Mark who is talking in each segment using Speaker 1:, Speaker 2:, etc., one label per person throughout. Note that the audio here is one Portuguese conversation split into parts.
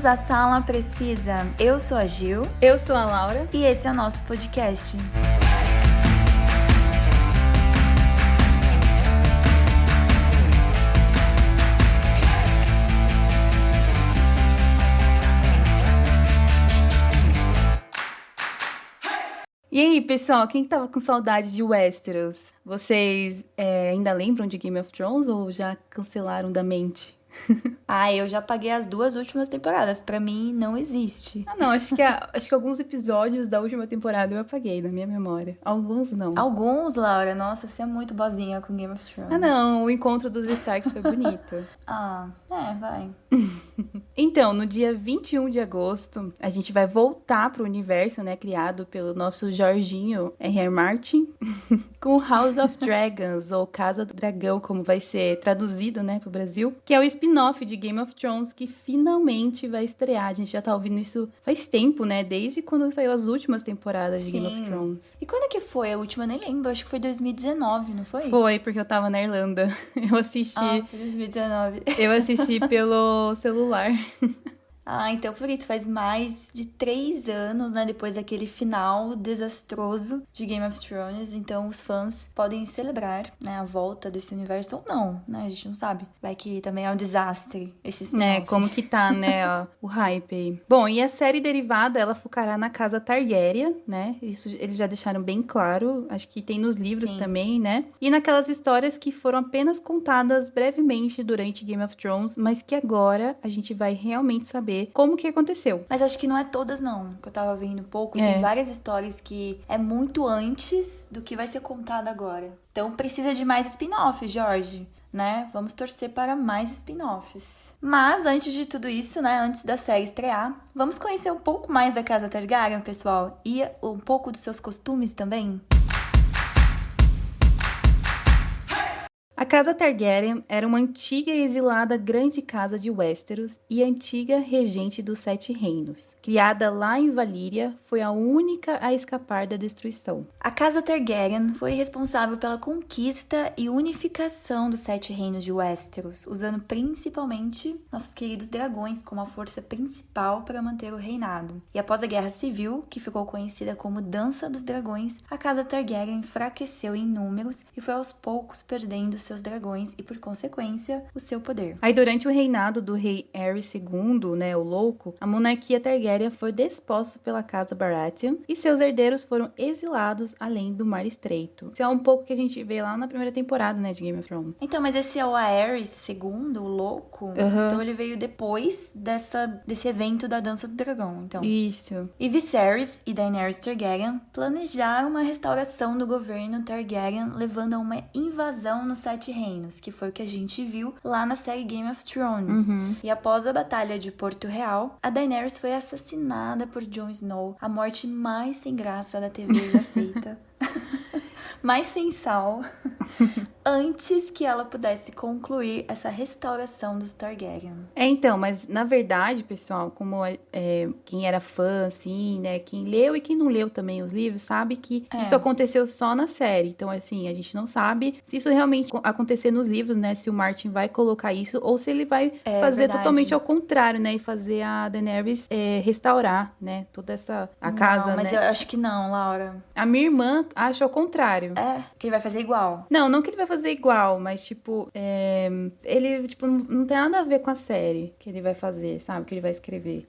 Speaker 1: Bem-vindos à Sala Precisa. Eu sou a Gil.
Speaker 2: Eu sou a Laura.
Speaker 1: E esse é o nosso podcast.
Speaker 2: E aí, pessoal, quem tava com saudade de Westeros? Vocês ainda lembram de Game of Thrones ou já cancelaram da mente?
Speaker 1: Eu já paguei as 2 últimas temporadas. Pra mim, não existe.
Speaker 2: Não, acho que alguns episódios da última temporada eu apaguei na minha memória. Alguns não.
Speaker 1: Alguns, Laura? Nossa, você é muito boazinha com Game of Thrones.
Speaker 2: Não, o encontro dos Starks foi bonito.
Speaker 1: Vai.
Speaker 2: Então, no dia 21 de agosto, a gente vai voltar pro universo, né, criado pelo nosso Jorginho R.R. Martin, com House of Dragons, ou Casa do Dragão, como vai ser traduzido, né, pro Brasil, que é o spin-off de Game of Thrones, que finalmente vai estrear. A gente já tá ouvindo isso faz tempo, né, desde quando saiu as últimas temporadas de Game of Thrones.
Speaker 1: E quando que foi a última? Eu nem lembro, acho que foi 2019, não foi?
Speaker 2: Foi, porque eu tava na Irlanda. Eu assisti...
Speaker 1: foi 2019.
Speaker 2: Eu assisti pelo celular.
Speaker 1: Então por isso, faz mais de 3 anos, né, depois daquele final desastroso de Game of Thrones, então os fãs podem celebrar, né, a volta desse universo ou não, né, a gente não sabe, vai que também é um desastre esse spin-off.
Speaker 2: Como que tá, né, o hype aí. Bom, e a série derivada, ela focará na casa Targaryen, né, isso eles já deixaram bem claro, acho que tem nos livros também, né, e naquelas histórias que foram apenas contadas brevemente durante Game of Thrones, mas que agora a gente vai realmente saber como que aconteceu.
Speaker 1: Mas acho que não é todas, não. Que eu tava vendo um pouco. E tem várias histórias que é muito antes do que vai ser contado agora. Então precisa de mais spin-offs, Jorge, né? Vamos torcer para mais spin-offs. Mas antes de tudo isso, né? Antes da série estrear, vamos conhecer um pouco mais da Casa Targaryen, pessoal. E um pouco dos seus costumes também.
Speaker 2: A Casa Targaryen era uma antiga e exilada grande casa de Westeros e antiga regente dos 7 reinos. Criada lá em Valíria, foi a única a escapar da destruição.
Speaker 1: A Casa Targaryen foi responsável pela conquista e unificação dos 7 reinos de Westeros, usando principalmente nossos queridos dragões como a força principal para manter o reinado. E após a Guerra Civil, que ficou conhecida como Dança dos Dragões, a Casa Targaryen enfraqueceu em números e foi aos poucos perdendo seus dragões e, por consequência, o seu poder.
Speaker 2: Aí, durante o reinado do rei Aerys II, né, o Louco, a monarquia Targaryen foi desposta pela casa Baratheon e seus herdeiros foram exilados além do Mar Estreito. Isso é um pouco que a gente vê lá na primeira temporada, né, de Game of Thrones.
Speaker 1: Então, mas esse é o Aerys II, o Louco? Então ele veio depois desse evento da Dança do Dragão, então.
Speaker 2: Isso.
Speaker 1: E Viserys e Daenerys Targaryen planejaram uma restauração do governo Targaryen, levando a uma invasão nos 7 reinos, que foi o que a gente viu lá na série Game of Thrones. E após a Batalha de Porto Real, a Daenerys foi assassinada por Jon Snow, a morte mais sem graça da TV já feita. Mais sem sal. Antes que ela pudesse concluir essa restauração dos Targaryen.
Speaker 2: Então, mas na verdade, pessoal, como quem era fã, assim, né, quem leu e quem não leu também os livros, sabe que isso aconteceu só na série. Então, assim, a gente não sabe se isso realmente acontecer nos livros, né, se o Martin vai colocar isso ou se ele vai fazer totalmente ao contrário, né, e fazer a Daenerys restaurar, né, toda a casa,
Speaker 1: não, mas
Speaker 2: né.
Speaker 1: eu acho que não, Laura.
Speaker 2: A minha irmã acha ao contrário.
Speaker 1: Que ele vai fazer igual.
Speaker 2: Não que ele vai fazer igual, mas, tipo, ele, tipo, não tem nada a ver com a série que ele vai fazer, sabe? Que ele vai escrever.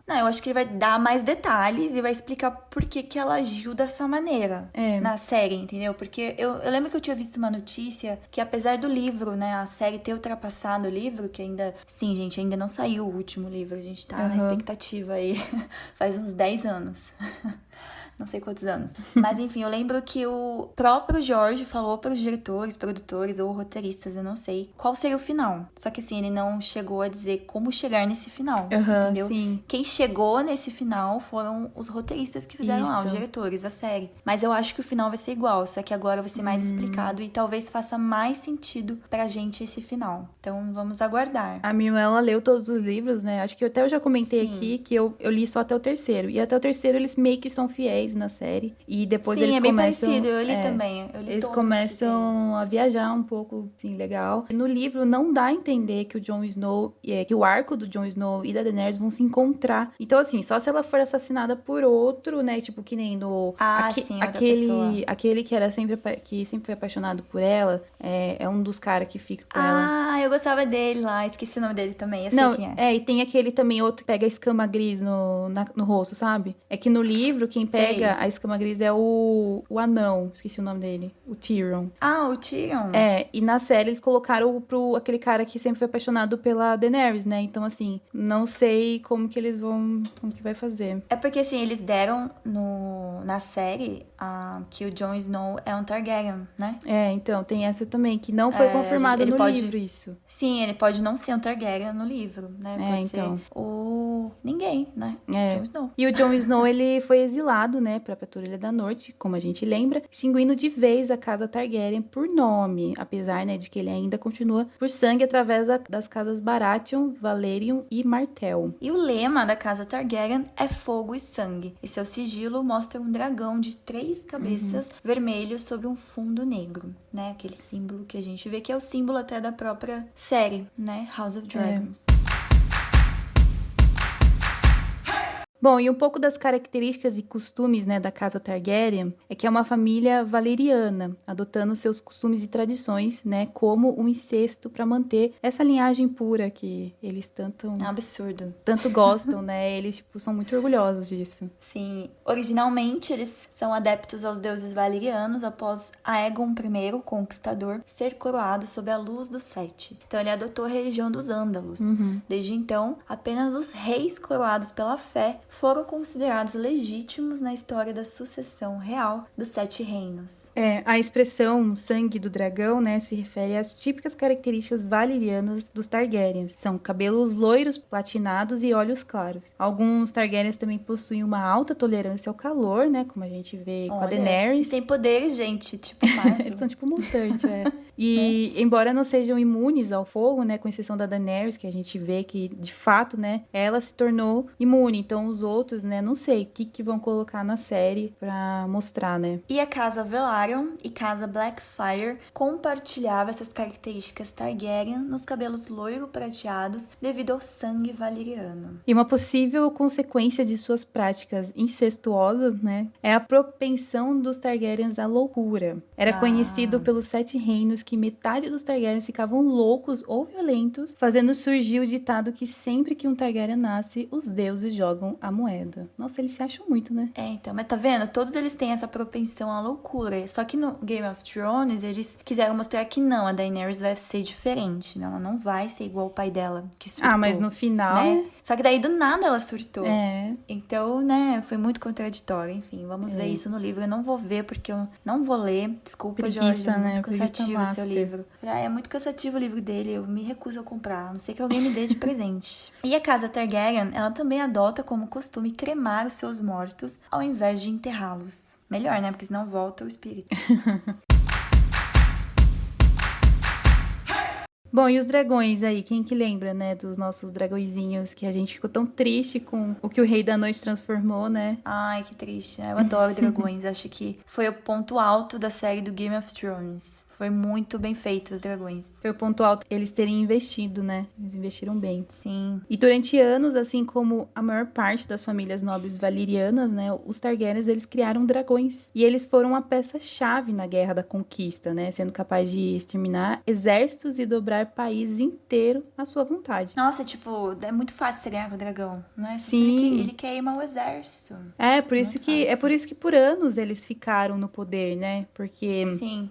Speaker 1: Não, eu acho que ele vai dar mais detalhes e vai explicar por que ela agiu dessa maneira na série, entendeu? Porque eu lembro que eu tinha visto uma notícia que, apesar do livro, né, a série ter ultrapassado o livro, que ainda, sim, gente, ainda não saiu o último livro, a gente tá na expectativa aí, faz uns 10 anos. Não sei quantos anos. Mas, enfim, eu lembro que o próprio Jorge falou para os diretores, produtores ou roteiristas, eu não sei, qual seria o final. Só que, assim, ele não chegou a dizer como chegar nesse final, entendeu?
Speaker 2: Sim.
Speaker 1: Quem chegou nesse final foram os roteiristas que fizeram lá, os diretores da série. Mas eu acho que o final vai ser igual, só que agora vai ser mais explicado e talvez faça mais sentido pra gente esse final. Então, vamos aguardar.
Speaker 2: A minha irmã, ela leu todos os livros, né? Acho que eu já comentei aqui que eu li só até o terceiro. E até o terceiro eles meio que são fiéis 10 na série. E depois
Speaker 1: Sim,
Speaker 2: eles
Speaker 1: é bem
Speaker 2: começam...
Speaker 1: parecido, eu li também. Eu li
Speaker 2: Eles
Speaker 1: todos
Speaker 2: começam a viajar um pouco, assim, legal. No livro não dá a entender que o Jon Snow, que o arco do Jon Snow e da Daenerys vão se encontrar. Então, assim, só se ela for assassinada por outro, né? Tipo, que nem no...
Speaker 1: Sim, outra pessoa.
Speaker 2: Aquele que era que sempre foi apaixonado por ela, é um dos caras que fica com ela.
Speaker 1: Eu gostava dele lá, esqueci o nome dele também, eu
Speaker 2: Não,
Speaker 1: sei quem é.
Speaker 2: e tem aquele também outro que pega a escama gris no rosto, sabe? É que no livro, quem pega
Speaker 1: Sei.
Speaker 2: a escama gris é o anão, esqueci o nome dele, o Tyrion.
Speaker 1: O Tyrion?
Speaker 2: E na série eles colocaram aquele cara que sempre foi apaixonado pela Daenerys, né? Então, assim, não sei como que vai fazer.
Speaker 1: É porque, assim, eles deram na série que o Jon Snow é um Targaryen, né?
Speaker 2: Então, tem essa também, que não foi confirmado no livro, isso.
Speaker 1: Sim, ele pode não ser um Targaryen no livro, né? Pode ser ninguém, né? Jon Snow.
Speaker 2: E o Jon Snow, ele foi exilado, né, pra Patrulha da Norte, como a gente lembra, extinguindo de vez a casa Targaryen por nome, apesar, né, de que ele ainda continua por sangue através das casas Baratheon, Valerion e Martell.
Speaker 1: E o lema da casa Targaryen é fogo e sangue. E seu sigilo mostra um dragão de 3 cabeças vermelho sobre um fundo negro, né? Aquele símbolo que a gente vê que é o símbolo até da própria série, né? House of Dragons.
Speaker 2: Bom, e um pouco das características e costumes, né, da casa Targaryen é que é uma família valeriana, adotando seus costumes e tradições, né, como um incesto para manter essa linhagem pura que eles tanto
Speaker 1: Absurdo.
Speaker 2: Tanto gostam, né? Eles tipo são muito orgulhosos disso.
Speaker 1: Sim, originalmente eles são adeptos aos deuses valerianos após Aegon I, o Conquistador, ser coroado sob a luz do Sete. Então ele adotou a religião dos Ândalos. Desde então, apenas os reis coroados pela fé foram considerados legítimos na história da sucessão real dos 7 reinos.
Speaker 2: A expressão sangue do dragão, né, se refere às típicas características valerianas dos Targaryens. São cabelos loiros, platinados e olhos claros. Alguns Targaryens também possuem uma alta tolerância ao calor, né, como a gente vê com a Daenerys.
Speaker 1: Eles têm poderes, gente, tipo Marvel.
Speaker 2: Eles são tipo mutantes, E embora não sejam imunes ao fogo, né, com exceção da Daenerys, que a gente vê que, de fato, né, ela se tornou imune. Então, os outros, né, não sei o que vão colocar na série pra mostrar, né.
Speaker 1: E a casa Velaryon e casa Blackfyre compartilhavam essas características Targaryen nos cabelos loiro-prateados devido ao sangue valeriano.
Speaker 2: E uma possível consequência de suas práticas incestuosas, né, é a propensão dos Targaryens à loucura. Era conhecido pelos 7 reinos que metade dos Targaryens ficavam loucos ou violentos, fazendo surgir o ditado que sempre que um Targaryen nasce, os deuses jogam a moeda. Nossa, eles se acham muito, né?
Speaker 1: Então, mas tá vendo? Todos eles têm essa propensão à loucura. Só que no Game of Thrones, eles quiseram mostrar que não, a Daenerys vai ser diferente. Ela não vai ser igual o pai dela, que surtou.
Speaker 2: Mas no final...
Speaker 1: né? Só que daí, do nada, ela surtou. Então, né, foi muito contraditório. Enfim, vamos ver isso no livro. Eu não vou ver, porque eu não vou ler. Desculpa, Jorge, é muito cansativo o seu livro. É muito cansativo o livro dele, eu me recuso a comprar, a não ser que alguém me dê de presente. E a casa Targaryen, ela também adota como costume cremar os seus mortos ao invés de enterrá-los. Melhor, né? Porque senão volta o espírito.
Speaker 2: Bom, e os dragões aí? Quem que lembra, né, dos nossos dragõezinhos que a gente ficou tão triste com o que o Rei da Noite transformou, né?
Speaker 1: Ai, que triste. Eu adoro dragões. Acho que foi o ponto alto da série do Game of Thrones. Foi muito bem feito os dragões.
Speaker 2: Foi o ponto alto eles terem investido, né? Eles investiram bem.
Speaker 1: Sim.
Speaker 2: E durante anos, assim como a maior parte das famílias nobres valerianas, né? Os Targaryens, eles criaram dragões. E eles foram uma peça-chave na Guerra da Conquista, né? Sendo capaz de exterminar exércitos e dobrar países inteiros à sua vontade.
Speaker 1: Nossa, tipo, é muito fácil você ganhar com o dragão, né?
Speaker 2: Sim.
Speaker 1: Ele queima o exército.
Speaker 2: Por isso que por anos eles ficaram no poder, né? Porque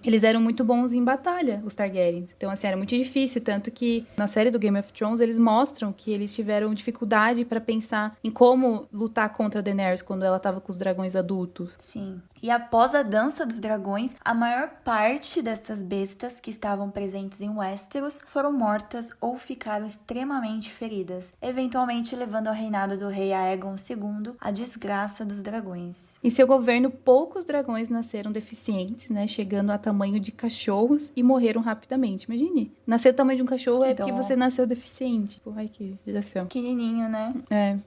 Speaker 2: eles eram muito bons em batalha, os Targaryens. Então, assim, era muito difícil, tanto que na série do Game of Thrones eles mostram que eles tiveram dificuldade pra pensar em como lutar contra a Daenerys quando ela tava com os dragões adultos.
Speaker 1: Sim. E após a dança dos dragões, a maior parte destas bestas que estavam presentes em Westeros foram mortas ou ficaram extremamente feridas, eventualmente levando ao reinado do rei Aegon II a desgraça dos dragões.
Speaker 2: Em seu governo, poucos dragões nasceram deficientes, né, chegando a tamanho de cachorro cachorros e morreram rapidamente. Imagine, nascer do tamanho de um cachorro é porque
Speaker 1: Dó.
Speaker 2: você nasceu deficiente. Tipo, ai, que desafio.
Speaker 1: Pequenininho, né?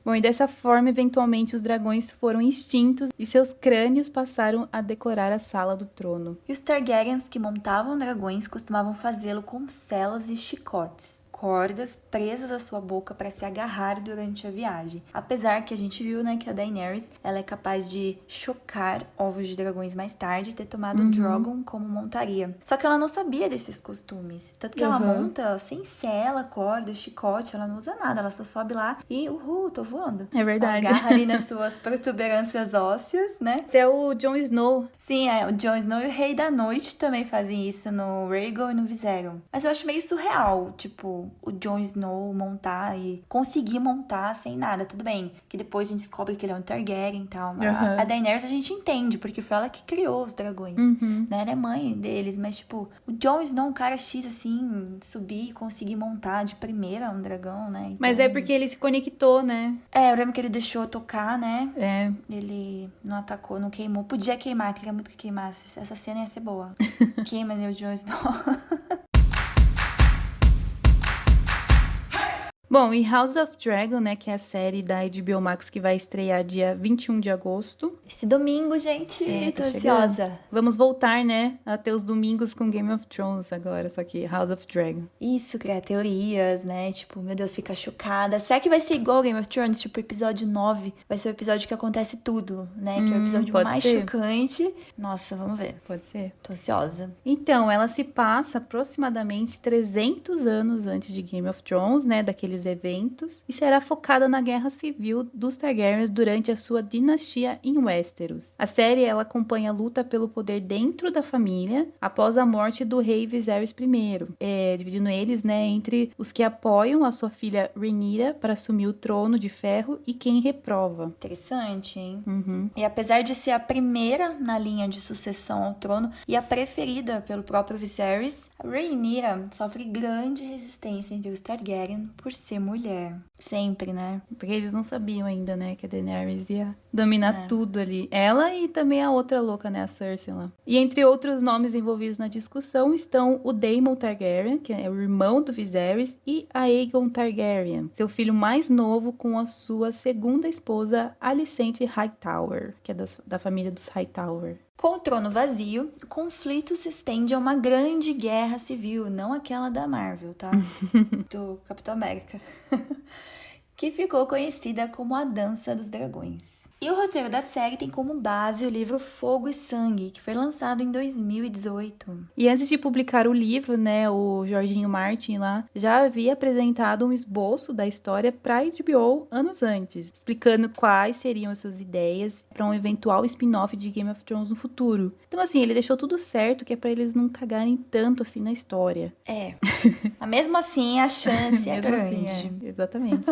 Speaker 2: Bom, e dessa forma, eventualmente, os dragões foram extintos e seus crânios passaram a decorar a sala do trono.
Speaker 1: E os Targaryens que montavam dragões costumavam fazê-lo com selas e chicotes, cordas presas à sua boca para se agarrar durante a viagem. Apesar que a gente viu, né, que a Daenerys, ela é capaz de chocar ovos de dragões mais tarde e ter tomado um Drogon como montaria. Só que ela não sabia desses costumes. Tanto que ela monta sem sela, corda, chicote, ela não usa nada, ela só sobe lá e tô voando.
Speaker 2: É verdade.
Speaker 1: Ela agarra ali nas suas protuberâncias ósseas, né?
Speaker 2: Até o Jon Snow.
Speaker 1: Sim, o Jon Snow e o Rei da Noite também fazem isso no Rhaegal e no Viserion. Mas eu acho meio surreal, tipo, o Jon Snow montar e conseguir montar sem nada. Tudo bem, que depois a gente descobre que ele é um Targaryen e tal. A Daenerys a gente entende, porque foi ela que criou os dragões, né? Ela é mãe deles, mas tipo, o Jon Snow, um cara X assim, subir e conseguir montar de primeira um dragão, né? Então...
Speaker 2: Mas é porque ele se conectou, né?
Speaker 1: Eu lembro que ele deixou tocar, né? Ele não atacou, não queimou. Podia queimar, queria muito que queimasse. Essa cena ia ser boa. Queima, né, o Jon Snow.
Speaker 2: Bom, e House of Dragon, né, que é a série da HBO Max que vai estrear dia 21 de agosto.
Speaker 1: Esse domingo, gente, tô ansiosa.
Speaker 2: Vamos voltar, né, a ter os domingos com Game of Thrones agora, só que House of Dragon.
Speaker 1: Isso, criar teorias, né, tipo, meu Deus, fica chocada. Será que vai ser igual Game of Thrones? Tipo, episódio 9 vai ser o episódio que acontece tudo, né, que é o episódio mais chocante. Nossa, vamos ver.
Speaker 2: Pode ser.
Speaker 1: Tô ansiosa.
Speaker 2: Então, ela se passa aproximadamente 300 anos antes de Game of Thrones, né, daqueles eventos, e será focada na guerra civil dos Targaryens durante a sua dinastia em Westeros. A série ela acompanha a luta pelo poder dentro da família após a morte do rei Viserys I, dividindo eles, né, entre os que apoiam a sua filha Rhaenyra para assumir o trono de ferro e quem reprova.
Speaker 1: Interessante, hein? E apesar de ser a primeira na linha de sucessão ao trono e a preferida pelo próprio Viserys, a Rhaenyra sofre grande resistência entre os Targaryen por ser mulher. Sempre, né?
Speaker 2: Porque eles não sabiam ainda, né, que a Daenerys ia dominar tudo ali. Ela e também a outra louca, né, a Cersei lá. E entre outros nomes envolvidos na discussão estão o Daemon Targaryen, que é o irmão do Viserys, e Aegon Targaryen, seu filho mais novo com a sua segunda esposa, Alicente Hightower, que é da família dos Hightower.
Speaker 1: Com o trono vazio, o conflito se estende a uma grande guerra civil, não aquela da Marvel, tá? Do Capitão América. Que ficou conhecida como a Dança dos Dragões. E o roteiro da série tem como base o livro Fogo e Sangue, que foi lançado em 2018.
Speaker 2: E antes de publicar o livro, né, o Jorginho Martin lá já havia apresentado um esboço da história para a HBO anos antes, explicando quais seriam as suas ideias para um eventual spin-off de Game of Thrones no futuro. Então, assim, ele deixou tudo certo, que é para eles não cagarem tanto assim na história.
Speaker 1: Mas mesmo assim, a chance é grande.
Speaker 2: Assim, exatamente.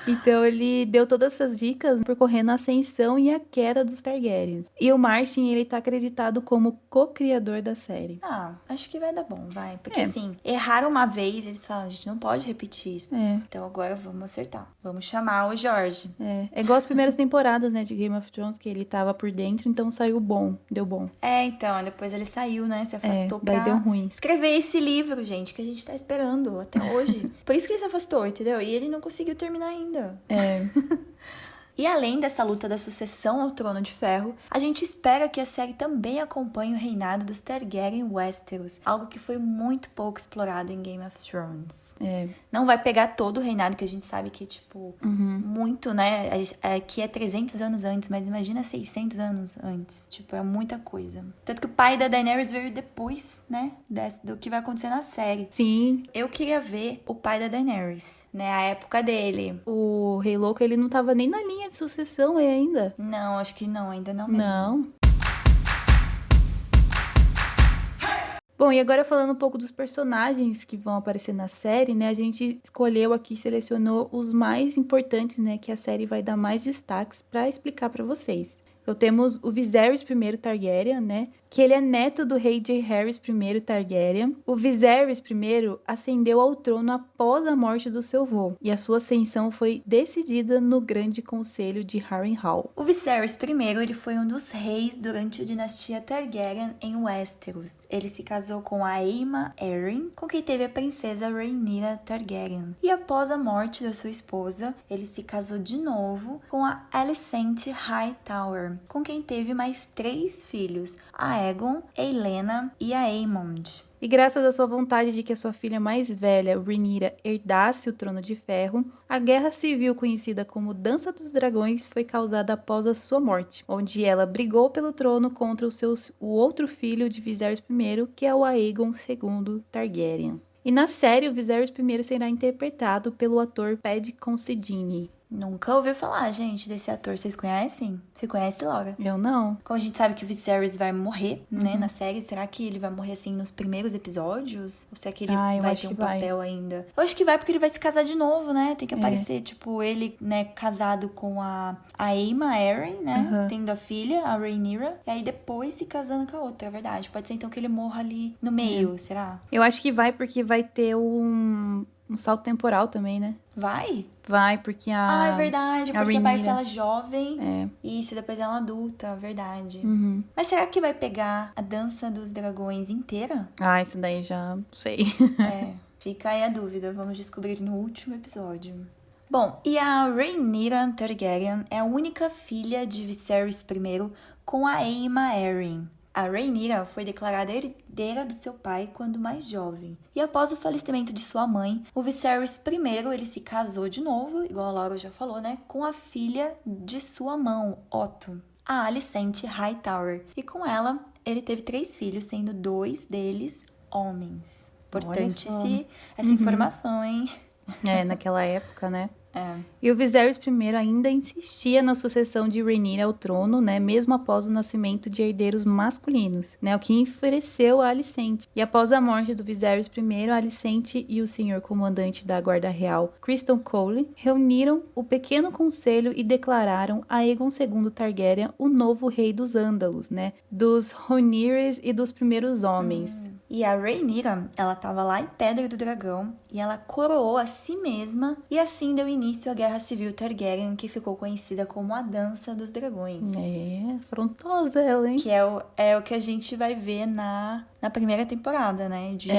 Speaker 2: Então ele deu todas essas dicas percorrendo a ascensão e a queda dos Targaryens. E o Martin, ele tá acreditado como co-criador da série.
Speaker 1: Acho que vai dar bom, vai. Porque assim, erraram uma vez, eles falam, a gente não pode repetir isso. Então agora vamos acertar. Vamos chamar o Jorge.
Speaker 2: É igual as primeiras temporadas, né, de Game of Thrones, que ele tava por dentro, então saiu bom, deu bom.
Speaker 1: Então, depois ele saiu, né, se afastou
Speaker 2: daí deu ruim.
Speaker 1: Escrever esse livro, gente, que a gente tá esperando até hoje. Por isso que ele se afastou, entendeu? E ele não conseguiu terminar ainda. E além dessa luta da sucessão ao Trono de Ferro, a gente espera que a série também acompanhe o reinado dos Targaryen em Westeros, algo que foi muito pouco explorado em Game of Thrones. Não vai pegar todo o reinado, que a gente sabe que é, tipo, muito, né? Aqui é 300 anos antes, mas imagina 600 anos antes. Tipo, é muita coisa. Tanto que o pai da Daenerys veio depois, né? Do que vai acontecer na série.
Speaker 2: Sim.
Speaker 1: Eu queria ver o pai da Daenerys, né? A época dele.
Speaker 2: O Rei Louco, ele não tava nem na linha de sucessão ainda.
Speaker 1: Não, acho que não, ainda não mesmo.
Speaker 2: Não. Bom, e agora falando um pouco dos personagens que vão aparecer na série, né? A gente escolheu aqui, selecionou os mais importantes, né? Que a série vai dar mais destaques para explicar para vocês. Então temos o Viserys I Targaryen, né? Que ele é neto do rei Jaehaerys I Targaryen. O Viserys I ascendeu ao trono após a morte do seu avô, e a sua ascensão foi decidida no Grande Conselho de Harrenhal.
Speaker 1: O Viserys I, ele foi um dos reis durante a dinastia Targaryen em Westeros. Ele se casou com a Aemma Arryn, com quem teve a princesa Rhaenyra Targaryen. E após a morte da sua esposa, ele se casou de novo com a Alicent Hightower, com quem teve mais 3 filhos, a Aegon, Aelena e a Aemond.
Speaker 2: E graças à sua vontade de que a sua filha mais velha, Rhaenyra, herdasse o Trono de Ferro, a guerra civil conhecida como Dança dos Dragões foi causada após a sua morte, onde ela brigou pelo trono contra o outro filho de Viserys I, que é o Aegon II Targaryen. E na série, o Viserys I será interpretado pelo ator Paddy Considine.
Speaker 1: Nunca ouvi falar, gente, desse ator. Vocês conhecem? Você conhece, Laura?
Speaker 2: Eu não.
Speaker 1: Como a gente sabe que o Viserys vai morrer, né, na série, será que ele vai morrer, assim, nos primeiros episódios? Ou será que ele vai ter um papel ainda? Eu acho que vai, porque ele vai se casar de novo, né? Tem que aparecer, tipo, ele, né, casado com a Aemma Arryn, né? Tendo a filha, a Rhaenyra. E aí depois se casando com a outra, é verdade. Pode ser, então, que ele morra ali no meio, será?
Speaker 2: Eu acho que vai, porque vai ter um salto temporal também, né?
Speaker 1: Vai?
Speaker 2: Vai, porque
Speaker 1: é verdade, porque
Speaker 2: Rhaenyra
Speaker 1: aparece ela jovem. Isso, depois ela adulta, verdade. Mas será que vai pegar a Dança dos Dragões inteira?
Speaker 2: Isso daí já sei.
Speaker 1: Fica aí a dúvida, vamos descobrir no último episódio. Bom, e a Rhaenyra Targaryen é a única filha de Viserys I com a Aemma Arryn. A Rhaenyra foi declarada herdeira do seu pai quando mais jovem. E após o falecimento de sua mãe, o Viserys I, ele se casou de novo, igual a Laura já falou, né? Com a filha de sua mão, Otto, a Alicent Hightower. E com ela, ele teve 3 filhos, sendo 2 deles homens. Importante essa informação, hein?
Speaker 2: Naquela época, né? E o Viserys I ainda insistia na sucessão de Rhaenyra ao trono, né, mesmo após o nascimento de herdeiros masculinos, né, o que enfureceu a Alicent. E após a morte do Viserys I, a Alicent e o senhor comandante da Guarda Real, Criston Cole, reuniram o pequeno conselho e declararam a Aegon II Targaryen o novo rei dos Ândalos, né, dos Rhaenyras e dos primeiros homens.
Speaker 1: E a Rhaenyra, ela estava lá em Pedra do Dragão e ela coroou a si mesma e assim deu início à Guerra Civil Targaryen, que ficou conhecida como a Dança dos Dragões.
Speaker 2: Afrontosa ela, hein?
Speaker 1: Que é o que a gente vai ver na primeira temporada, né, de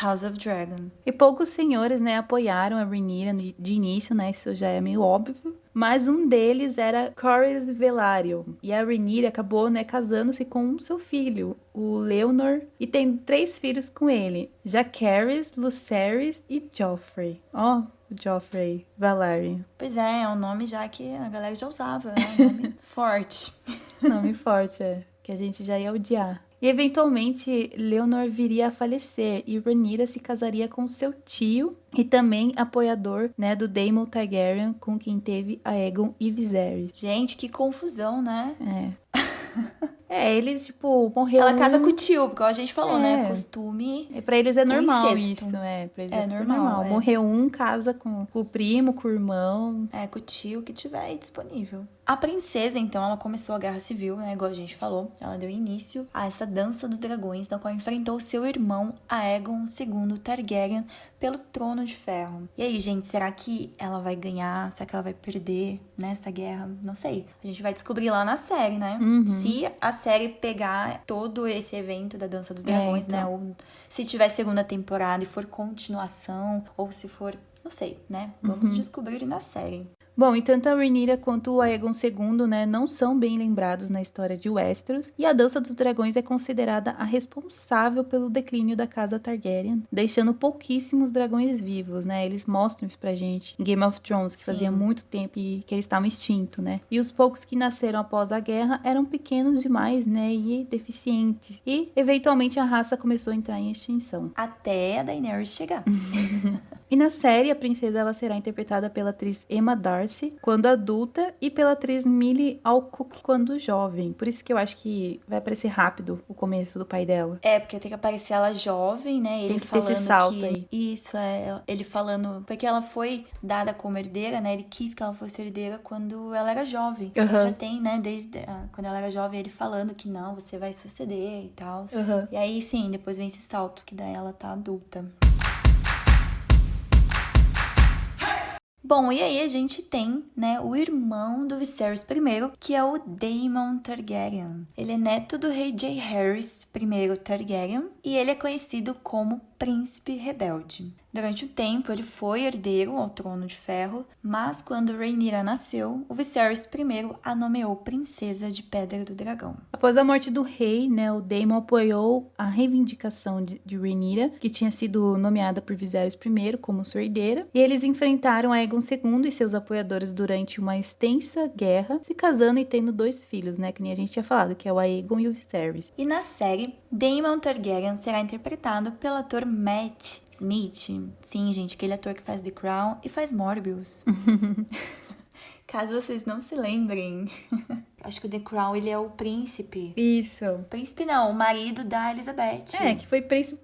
Speaker 1: House of Dragon.
Speaker 2: E poucos senhores, né, apoiaram a Rhaenyra de início, né, isso já é meio óbvio. Mas um deles era Corlys Velaryon. E a Rhaenyra acabou, né, casando-se com seu filho, o Leonor, e tendo 3 filhos com ele, Jacaerys, Lucerys e Joffrey. O Joffrey Velaryon.
Speaker 1: Pois é um nome já que a galera já usava, né? Um nome forte.
Speaker 2: Nome forte, que a gente já ia odiar. E eventualmente Leonor viria a falecer e Rhaenyra se casaria com seu tio e também apoiador, né, do Daemon Targaryen, com quem teve Aegon e Viserys.
Speaker 1: Gente, que confusão, né?
Speaker 2: Eles, tipo, morreram...
Speaker 1: Ela casa com o tio, porque a gente falou, né? Costume...
Speaker 2: Pra eles é normal
Speaker 1: incesto.
Speaker 2: isso, Pra eles
Speaker 1: é normal.
Speaker 2: Morreu um, casa com o primo, com o irmão.
Speaker 1: Com o tio que tiver aí disponível. A princesa, então, ela começou a Guerra Civil, né? Igual a gente falou. Ela deu início a essa Dança dos Dragões, na qual enfrentou seu irmão, Aegon II Targaryen, pelo Trono de Ferro. E aí, gente, será que ela vai ganhar? Será que ela vai perder nessa guerra? Não sei. A gente vai descobrir lá na série, né? Se a série pegar todo esse evento da Dança dos Dragões, né? Ou se tiver segunda temporada e for continuação, ou se for... Não sei, né? Vamos descobrir na série.
Speaker 2: Bom, e tanto a Rhaenyra quanto o Aegon II, né, não são bem lembrados na história de Westeros, e a Dança dos Dragões é considerada a responsável pelo declínio da casa Targaryen, deixando pouquíssimos dragões vivos, né? Eles mostram isso pra gente em Game of Thrones, que fazia muito tempo que eles estavam extintos, né? E os poucos que nasceram após a guerra eram pequenos demais, né, e deficientes. E, eventualmente, a raça começou a entrar em extinção.
Speaker 1: Até a Daenerys chegar.
Speaker 2: E na série, a princesa ela será interpretada pela atriz Emma Darcy, Cersei quando adulta e pela atriz Millie Alcock quando jovem. Por isso que eu acho que vai aparecer rápido o começo do pai dela.
Speaker 1: Porque tem que aparecer ela jovem, né?
Speaker 2: Tem que ter esse salto aí.
Speaker 1: Isso, ele falando... Porque ela foi dada como herdeira, né? Ele quis que ela fosse herdeira quando ela era jovem. Então já tem, né? Desde quando ela era jovem, ele falando que não, você vai suceder e tal. E aí, sim, depois vem esse salto, que daí ela tá adulta. Bom, e aí a gente tem, né, o irmão do Viserys I, que é o Daemon Targaryen. Ele é neto do rei Jaehaerys I Targaryen e ele é conhecido como Príncipe Rebelde. Durante um tempo, ele foi herdeiro ao Trono de Ferro, mas quando Rhaenyra nasceu, o Viserys I a nomeou Princesa de Pedra do Dragão.
Speaker 2: Após a morte do rei, né, o Daemon apoiou a reivindicação de Rhaenyra, que tinha sido nomeada por Viserys I como sua herdeira, e eles enfrentaram Aegon II e seus apoiadores durante uma extensa guerra, se casando e tendo 2 filhos, né, que nem a gente tinha falado, que é o Aegon e o Viserys.
Speaker 1: E na série, Daemon Targaryen será interpretado pelo ator Matt Smith. Sim, gente, aquele ator que faz The Crown e faz Morbius. Caso vocês não se lembrem. Acho que o The Crown, ele é o príncipe.
Speaker 2: Isso.
Speaker 1: Príncipe não, o marido da Elizabeth.
Speaker 2: Que foi príncipe,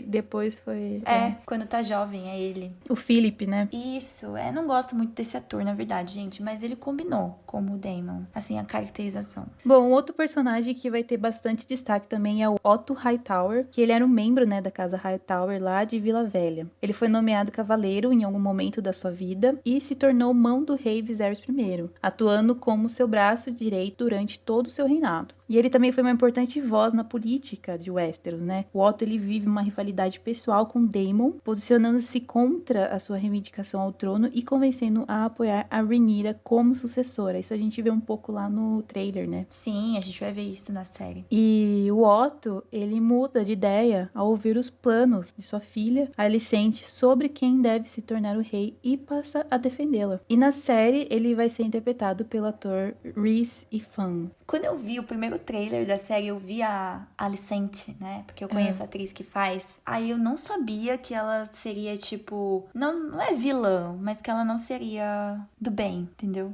Speaker 2: depois foi...
Speaker 1: Quando tá jovem, é ele.
Speaker 2: O Philip, né?
Speaker 1: Isso, não gosto muito desse ator, na verdade, gente, mas ele combinou como o Daemon, assim, a caracterização.
Speaker 2: Bom, outro personagem que vai ter bastante destaque também é o Otto Hightower, que ele era um membro, né, da casa Hightower lá de Vila Velha. Ele foi nomeado cavaleiro em algum momento da sua vida e se tornou mão do rei Viserys I, atuando como seu braço direito durante todo o seu reinado. E ele também foi uma importante voz na política de Westeros, né? O Otto, ele vive uma rivalidade pessoal com Daemon, posicionando-se contra a sua reivindicação ao trono e convencendo a apoiar a Rhaenyra como sucessora. Isso a gente vê um pouco lá no trailer, né?
Speaker 1: Sim, a gente vai ver isso na série.
Speaker 2: E o Otto, ele muda de ideia ao ouvir os planos de sua filha, Alicente, sobre quem deve se tornar o rei e passa a defendê-la. E na série, ele vai ser interpretado pelo ator Rhys Ifans.
Speaker 1: Quando eu vi o primeiro trailer da série, eu vi a Alicente, né? Porque eu conheço a atriz que faz. Aí eu não sabia que ela seria, tipo... Não é vilã, mas que ela não seria do bem, entendeu?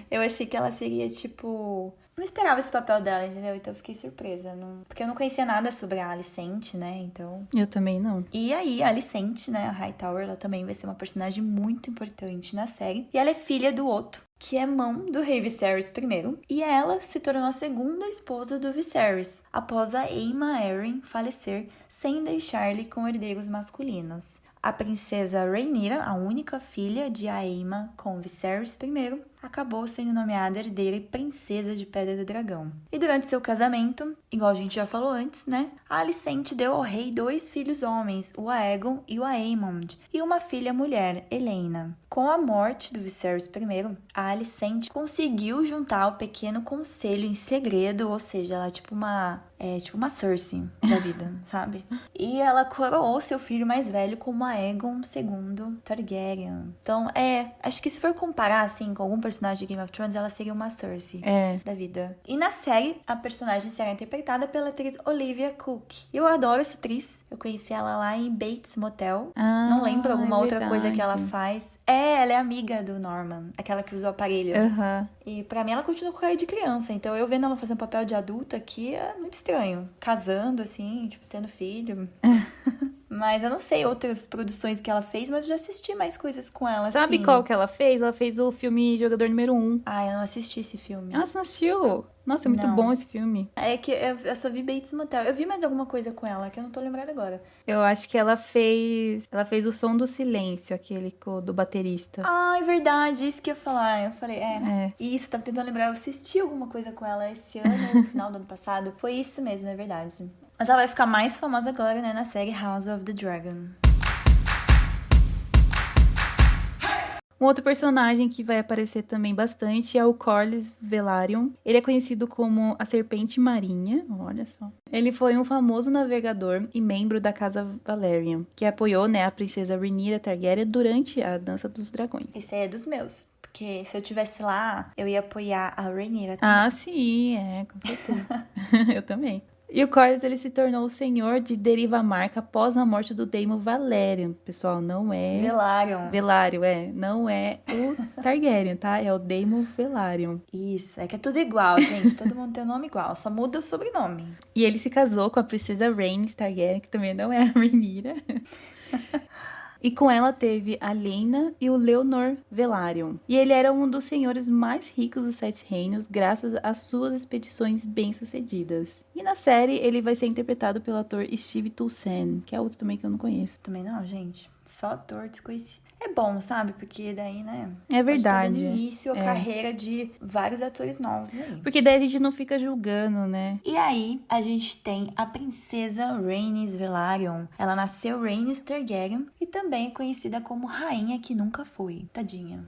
Speaker 1: Eu achei que ela seria, tipo... Não esperava esse papel dela, entendeu? Então eu fiquei surpresa. Porque eu não conhecia nada sobre a Alicente, né? Então...
Speaker 2: Eu também não.
Speaker 1: E aí, a Alicente, né? A Hightower, ela também vai ser uma personagem muito importante na série. E ela é filha do Otto, que é mão do rei Viserys I. E ela se tornou a segunda esposa do Viserys, após a Aemma Arryn falecer, sem deixar-lhe com herdeiros masculinos. A princesa Rhaenyra, a única filha de Aemma com Viserys I, acabou sendo nomeada herdeira e princesa de Pedra do Dragão. E durante seu casamento, igual a gente já falou antes, né? A Alicente deu ao rei 2 filhos homens, o Aegon e o Aemond, e uma filha mulher, Helaena. Com a morte do Viserys I, a Alicente conseguiu juntar o pequeno conselho em segredo, ou seja, ela é tipo uma Cersei da vida, sabe? E ela coroou seu filho mais velho como Aegon II Targaryen. Então, acho que se for comparar, assim, com algum personagem de Game of Thrones, ela seria uma Cersei da vida. E na série, a personagem será interpretada pela atriz Olivia Cook. Eu adoro essa atriz. Eu conheci ela lá em Bates Motel. Não lembro alguma outra coisa que ela faz. Ela é amiga do Norman, aquela que usa o aparelho. E pra mim, ela continua com cara de criança. Então, eu vendo ela fazendo papel de adulta aqui, é muito estranho. Casando, assim, tipo, tendo filho. Mas eu não sei outras produções que ela fez, mas eu já assisti mais coisas com ela,
Speaker 2: Sabe qual que ela fez? Ela fez o filme Jogador Número 1.
Speaker 1: Ah, eu não assisti esse filme.
Speaker 2: Ah, você não assistiu? Nossa, é muito bom esse filme.
Speaker 1: É que eu só vi Bates Motel. Eu vi mais alguma coisa com ela, que eu não tô lembrada agora.
Speaker 2: Eu acho que ela fez O Som do Silêncio, aquele do baterista.
Speaker 1: Ah, é verdade, isso que eu ia falar. Eu falei, Isso, tava tentando lembrar. Eu assisti alguma coisa com ela esse ano, no final do ano passado. Foi isso mesmo, é verdade. Mas ela vai ficar mais famosa agora, né, na série House of the Dragon.
Speaker 2: Um outro personagem que vai aparecer também bastante é o Corlys Velaryon. Ele é conhecido como a Serpente Marinha, olha só. Ele foi um famoso navegador e membro da Casa Valerian, que apoiou, né, a princesa Rhaenyra Targaryen durante a Dança dos Dragões.
Speaker 1: Esse aí é dos meus. Porque se eu tivesse lá, eu ia apoiar a Rhaenyra também.
Speaker 2: Ah, sim, com certeza. Eu também. E o Corlys, ele se tornou o senhor de Derivamark após a morte do Daemon Valerian. Pessoal, não é...
Speaker 1: Velaryon.
Speaker 2: Velaryon, não é o Targaryen, tá? É o Daemon Velaryon.
Speaker 1: Isso, é que é tudo igual, gente. Todo mundo tem o nome igual, só muda o sobrenome.
Speaker 2: E ele se casou com a princesa Rhaenys Targaryen, que também não é a Rhaenyra. E com ela teve a Lena e o Leonor Velaryon. E ele era um dos senhores mais ricos dos Sete Reinos, graças às suas expedições bem-sucedidas. E na série, ele vai ser interpretado pelo ator Steve Toussaint, que é outro também que eu não conheço.
Speaker 1: Também não, gente. Só ator desconhecido. É bom, sabe? Porque daí, né?
Speaker 2: É verdade.
Speaker 1: Pode ter dando início a carreira de vários atores novos aí.
Speaker 2: Porque daí a gente não fica julgando, né?
Speaker 1: E aí, a gente tem a princesa Rhaenys Velaryon. Ela nasceu Rhaenys Targaryen e também é conhecida como Rainha que Nunca Foi. Tadinha.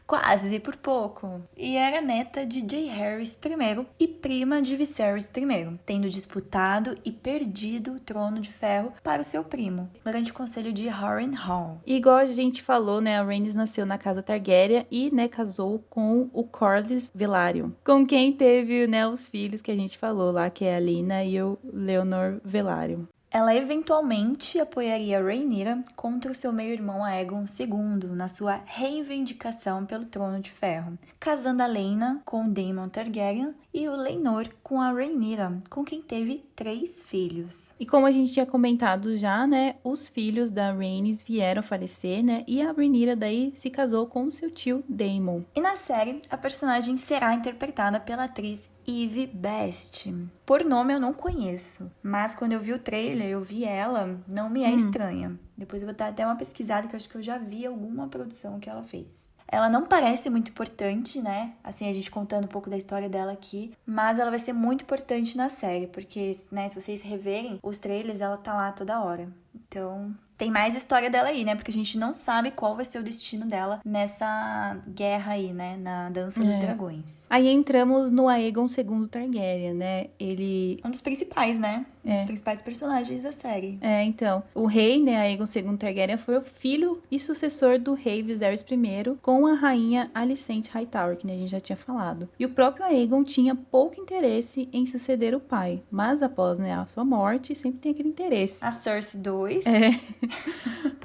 Speaker 1: Quase, por pouco. E era neta de Jaehaerys I e prima de Viserys I, tendo disputado e perdido o trono de ferro para o seu primo, durante o conselho de Harrenhal.
Speaker 2: Igual a gente falou, né, a Rhaenys nasceu na casa Targaryen e, né, casou com o Corlys Velaryon, com quem teve, né, os filhos que a gente falou lá, que é a Lena e o Leonor Velaryon.
Speaker 1: Ela eventualmente apoiaria Rhaenyra contra o seu meio-irmão Aegon II na sua reivindicação pelo Trono de Ferro, casando a Lena com Daemon Targaryen e o Laenor com a Rhaenyra, com quem teve 3 filhos.
Speaker 2: E como a gente tinha comentado já, né, os filhos da Rhaenys vieram a falecer, né, e a Rhaenyra daí se casou com seu tio Daemon.
Speaker 1: E na série, a personagem será interpretada pela atriz Eve Best. Por nome eu não conheço, mas quando eu vi o trailer, eu vi ela, não me é estranha. Depois eu vou dar até uma pesquisada, que eu acho que eu já vi alguma produção que ela fez. Ela não parece muito importante, né? Assim, a gente contando um pouco da história dela aqui. Mas ela vai ser muito importante na série. Porque, né, se vocês reverem os trailers, ela tá lá toda hora. Então, tem mais história dela aí, né? Porque a gente não sabe qual vai ser o destino dela nessa guerra aí, né? Na Dança dos Dragões.
Speaker 2: Aí entramos no Aegon II Targaryen, né? Ele...
Speaker 1: Um dos principais, né? Um dos principais personagens da série.
Speaker 2: Então, o rei, né, Aegon II Targaryen, foi o filho e sucessor do rei Viserys I com a rainha Alicent Hightower, que a gente já tinha falado. E o próprio Aegon tinha pouco interesse em suceder o pai, mas após, né, a sua morte, sempre tem aquele interesse.
Speaker 1: A Cersei 2.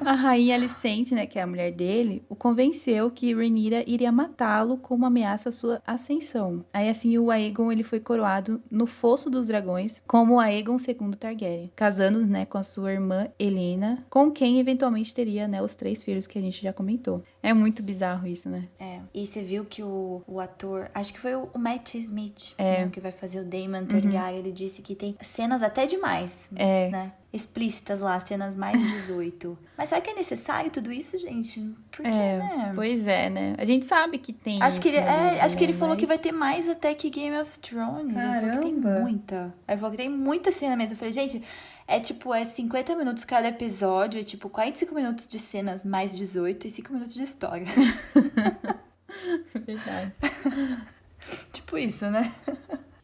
Speaker 2: A rainha Alicent, né, que é a mulher dele, o convenceu que Rhaenyra iria matá-lo como ameaça à sua ascensão. Aí, assim, o Aegon ele foi coroado no Fosso dos Dragões como Aegon II Targaryen, casando, né, com a sua irmã Helena, com quem eventualmente teria, né, os 3 filhos que a gente já comentou. É muito bizarro isso, né?
Speaker 1: E você viu que o ator, acho que foi o Matt Smith, né, que vai fazer o Daemon Targaryen, ele disse que tem cenas até demais, né? Explícitas lá, cenas mais 18. Mas será que é necessário tudo isso, gente? Porque, né?
Speaker 2: Pois é, né? A gente sabe que tem
Speaker 1: acho que ele, acho que ele falou
Speaker 2: mas...
Speaker 1: que vai ter mais até que Game of Thrones.
Speaker 2: Caramba.
Speaker 1: Ele falou que tem muita. Ele falou que tem muita cena mesmo. Eu falei, gente, é 50 minutos cada episódio, é 45 minutos de cenas mais 18 e 5 minutos de história.
Speaker 2: Verdade.
Speaker 1: Tipo isso, né?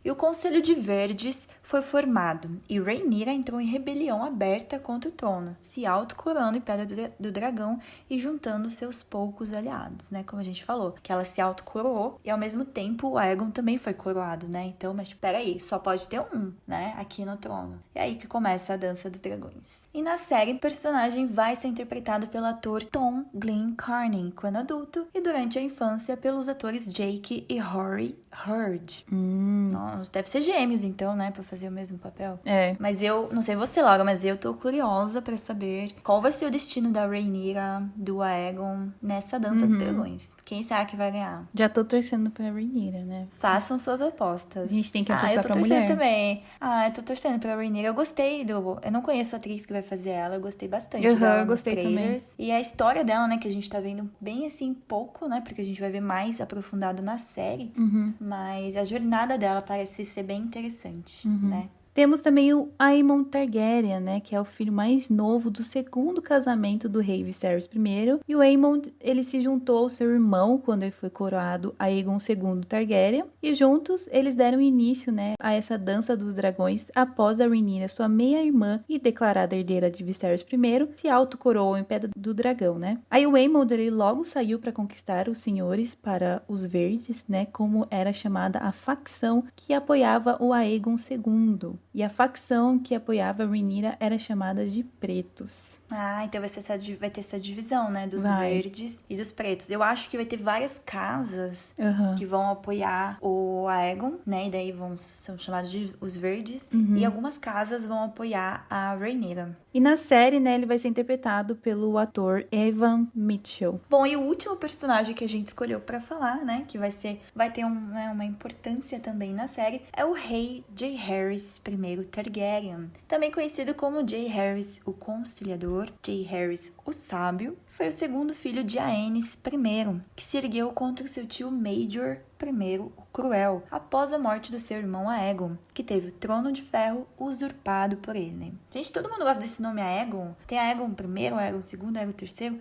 Speaker 1: E o Conselho de Verdes foi formado, e Rhaenyra entrou em rebelião aberta contra o trono, se autocoroando em Pedra do Dragão e juntando seus poucos aliados, né? Como a gente falou, que ela se autocoroou e ao mesmo tempo o Aegon também foi coroado, né? Então, mas peraí, só pode ter um, né? Aqui no trono. É aí que começa a Dança dos Dragões. E na série, o personagem vai ser interpretado pelo ator Tom Glencairn quando adulto e durante a infância pelos atores Jake e Rory Hurd. Nossa, deve ser gêmeos então, né, pra fazer o mesmo papel. Mas eu, não sei você, Laura, mas eu tô curiosa pra saber qual vai ser o destino da Rhaenyra, do Aegon nessa Dança dos Dragões. Quem será que vai ganhar?
Speaker 2: Já tô torcendo pra Rhaenyra, né?
Speaker 1: Façam suas apostas.
Speaker 2: A gente tem que apostar pra mulher.
Speaker 1: Eu tô torcendo também. Eu tô torcendo pra Rhaenyra. Eu gostei do... Eu não conheço a atriz que vai fazer ela. Eu gostei bastante dela nos trailers. Também. E a história dela, né, que a gente tá vendo bem, assim, pouco, né? Porque a gente vai ver mais aprofundado na série. Mas a jornada dela parece ser bem interessante, né?
Speaker 2: Temos também o Aemon Targaryen, né, que é o filho mais novo do segundo casamento do rei Viserys I. E o Aemon, ele se juntou ao seu irmão quando ele foi coroado Aegon II Targaryen. E juntos, eles deram início, né, a essa dança dos dragões após a Rhaenyra, sua meia-irmã e declarada herdeira de Viserys I, se autocoroou em Pedra do Dragão, né. Aí o Aemon, ele logo saiu para conquistar os senhores para os Verdes, né, como era chamada a facção que apoiava o Aegon II. E a facção que apoiava a Rhaenyra era chamada de Pretos.
Speaker 1: Ah, então vai ter essa divisão, né? Dos verdes e dos pretos. Eu acho que vai ter várias casas que vão apoiar o Aegon, né? E daí são chamados de os verdes. E algumas casas vão apoiar a Rhaenyra.
Speaker 2: E na série, né, ele vai ser interpretado pelo ator Evan Mitchell.
Speaker 1: Bom, e o último personagem que a gente escolheu pra falar, né? Que vai ter uma importância também na série, é o rei Jaehaerys I Targaryen. Também conhecido como Jaehaerys o Conciliador, Jaehaerys o Sábio. Foi o segundo filho de Aenys I, que se ergueu contra o seu tio Major I, o Cruel, após a morte do seu irmão Aegon, que teve o trono de ferro usurpado por ele. Gente, todo mundo gosta desse nome Aegon. Tem Aegon I, Aegon II, Aegon III,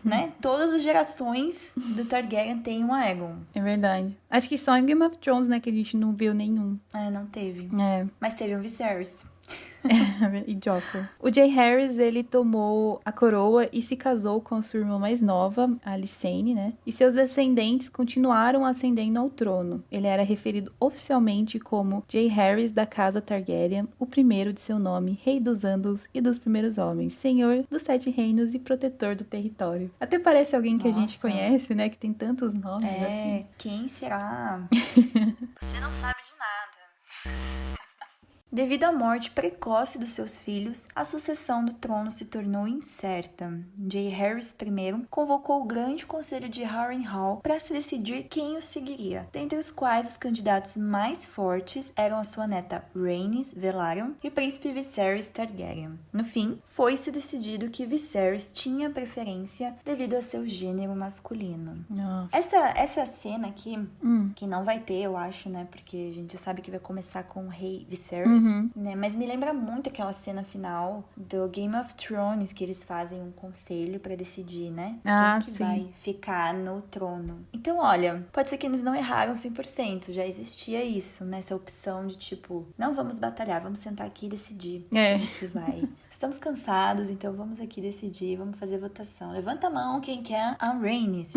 Speaker 1: né? Todas as gerações do Targaryen têm um Aegon.
Speaker 2: É verdade. Acho que só em Game of Thrones, né, que a gente não viu nenhum.
Speaker 1: Não teve. Mas teve um Viserys.
Speaker 2: E Joffrey. O Jaehaerys, ele tomou a coroa e se casou com sua irmã mais nova, a Alicene, né? E seus descendentes continuaram ascendendo ao trono. Ele era referido oficialmente como Jaehaerys da casa Targaryen, o primeiro de seu nome, rei dos Andals e dos primeiros homens, senhor dos 7 reinos e protetor do território. Até parece alguém que a gente conhece, né? Que tem tantos nomes assim.
Speaker 1: Quem será? Você não sabe de nada. Devido à morte precoce dos seus filhos, a sucessão do trono se tornou incerta. Jaehaerys I convocou o grande conselho de Harrenhal para se decidir quem o seguiria, dentre os quais os candidatos mais fortes eram a sua neta Rhaenys Velaryon e o príncipe Viserys Targaryen. No fim, foi-se decidido que Viserys tinha preferência devido a seu gênero masculino. Essa cena aqui, que não vai ter, eu acho, né, porque a gente já sabe que vai começar com o rei Viserys, né? Mas me lembra muito aquela cena final do Game of Thrones, que eles fazem um conselho pra decidir, né? Quem que vai ficar no trono. Então, olha, pode ser que eles não erraram 100%. Já existia isso, né? Essa opção de tipo, não vamos batalhar, vamos sentar aqui e decidir quem que vai. Estamos cansados, então vamos aqui decidir, vamos fazer votação. Levanta a mão quem quer a Rhaenys.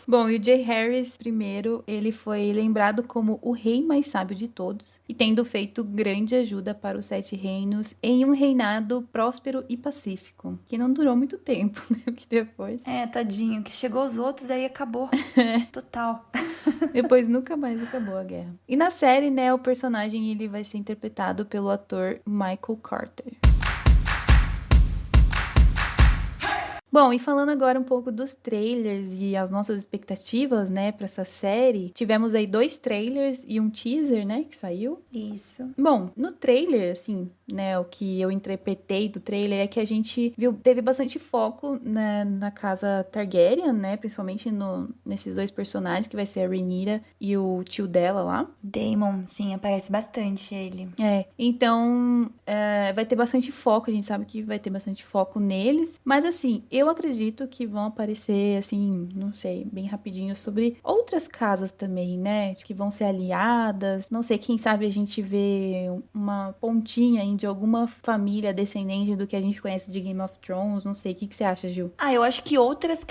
Speaker 2: Bom, e o Jaehaerys I, ele foi lembrado como o rei mais sábio de todos e tendo feito grande ajuda para os 7 reinos em um reinado próspero e pacífico, que não durou muito tempo, né? Porque depois...
Speaker 1: Tadinho, que chegou os outros aí acabou. Total.
Speaker 2: Depois nunca mais acabou a guerra. E na série, né, o personagem ele vai ser interpretado pelo ator Michael Carter. Bom, e falando agora um pouco dos trailers e as nossas expectativas, né, pra essa série, tivemos aí 2 trailers e um teaser, né, que saiu.
Speaker 1: Isso.
Speaker 2: Bom, no trailer, assim, né, o que eu interpretei do trailer é que a gente teve bastante foco na casa Targaryen, né, principalmente nesses 2 personagens, que vai ser a Rhaenyra e o tio dela lá.
Speaker 1: Daemon, sim, aparece bastante ele.
Speaker 2: Então, vai ter bastante foco, a gente sabe que vai ter bastante foco neles, mas assim, eu acredito que vão aparecer, assim, não sei, bem rapidinho sobre outras casas também, né? Que vão ser aliadas. Não sei, quem sabe a gente vê uma pontinha aí de alguma família descendente do que a gente conhece de Game of Thrones. Não sei, o que você acha, Gil?
Speaker 1: Eu acho que outras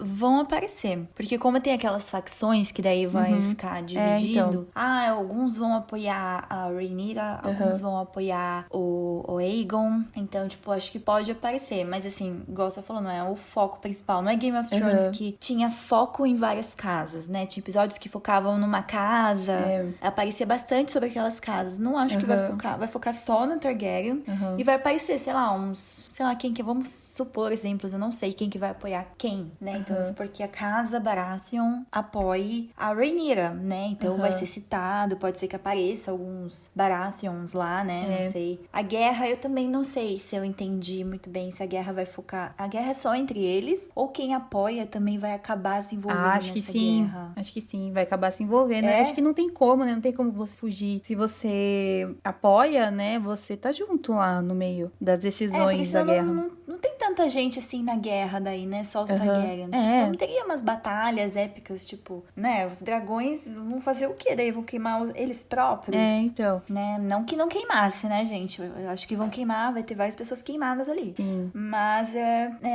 Speaker 1: vão aparecer. Porque como tem aquelas facções que daí vai ficar dividindo. Alguns vão apoiar a Rhaenyra, alguns vão apoiar o Aegon. Então, tipo, acho que pode aparecer. Mas assim, igual você falou, não é o foco principal. Não é Game of Thrones que tinha foco em várias casas, né? Tinha episódios que focavam numa casa. Aparecia bastante sobre aquelas casas. Não acho que vai focar só na Targaryen. E vai aparecer, sei lá, quem que... Vamos supor exemplos, eu não sei quem que vai apoiar quem, né? Então, vamos supor que a casa Baratheon apoie a Rhaenyra, né? Então, vai ser citado, pode ser que apareça alguns Baratheons lá, né? Não sei. A guerra, eu também não sei se eu entendi muito bem se a guerra vai focar... A guerra guerra é só entre eles? Ou quem apoia também vai acabar se envolvendo
Speaker 2: acho que
Speaker 1: nessa
Speaker 2: sim.
Speaker 1: guerra?
Speaker 2: Acho que sim, vai acabar se envolvendo.
Speaker 1: É?
Speaker 2: Acho que não tem como, né? Não tem como você fugir. Se você apoia, né? Você tá junto lá no meio das
Speaker 1: Porque
Speaker 2: decisões da
Speaker 1: senão
Speaker 2: guerra.
Speaker 1: não tem tanta gente assim na guerra daí, né? Só os
Speaker 2: Aham.
Speaker 1: Targaryen. Senão
Speaker 2: É,
Speaker 1: não teria umas batalhas épicas, tipo, né? Os dragões vão fazer o quê? Daí vão queimar eles próprios?
Speaker 2: então.
Speaker 1: Né? Não que não queimasse, né, gente? Eu acho que vão queimar, vai ter várias pessoas queimadas ali.
Speaker 2: Sim.
Speaker 1: Mas,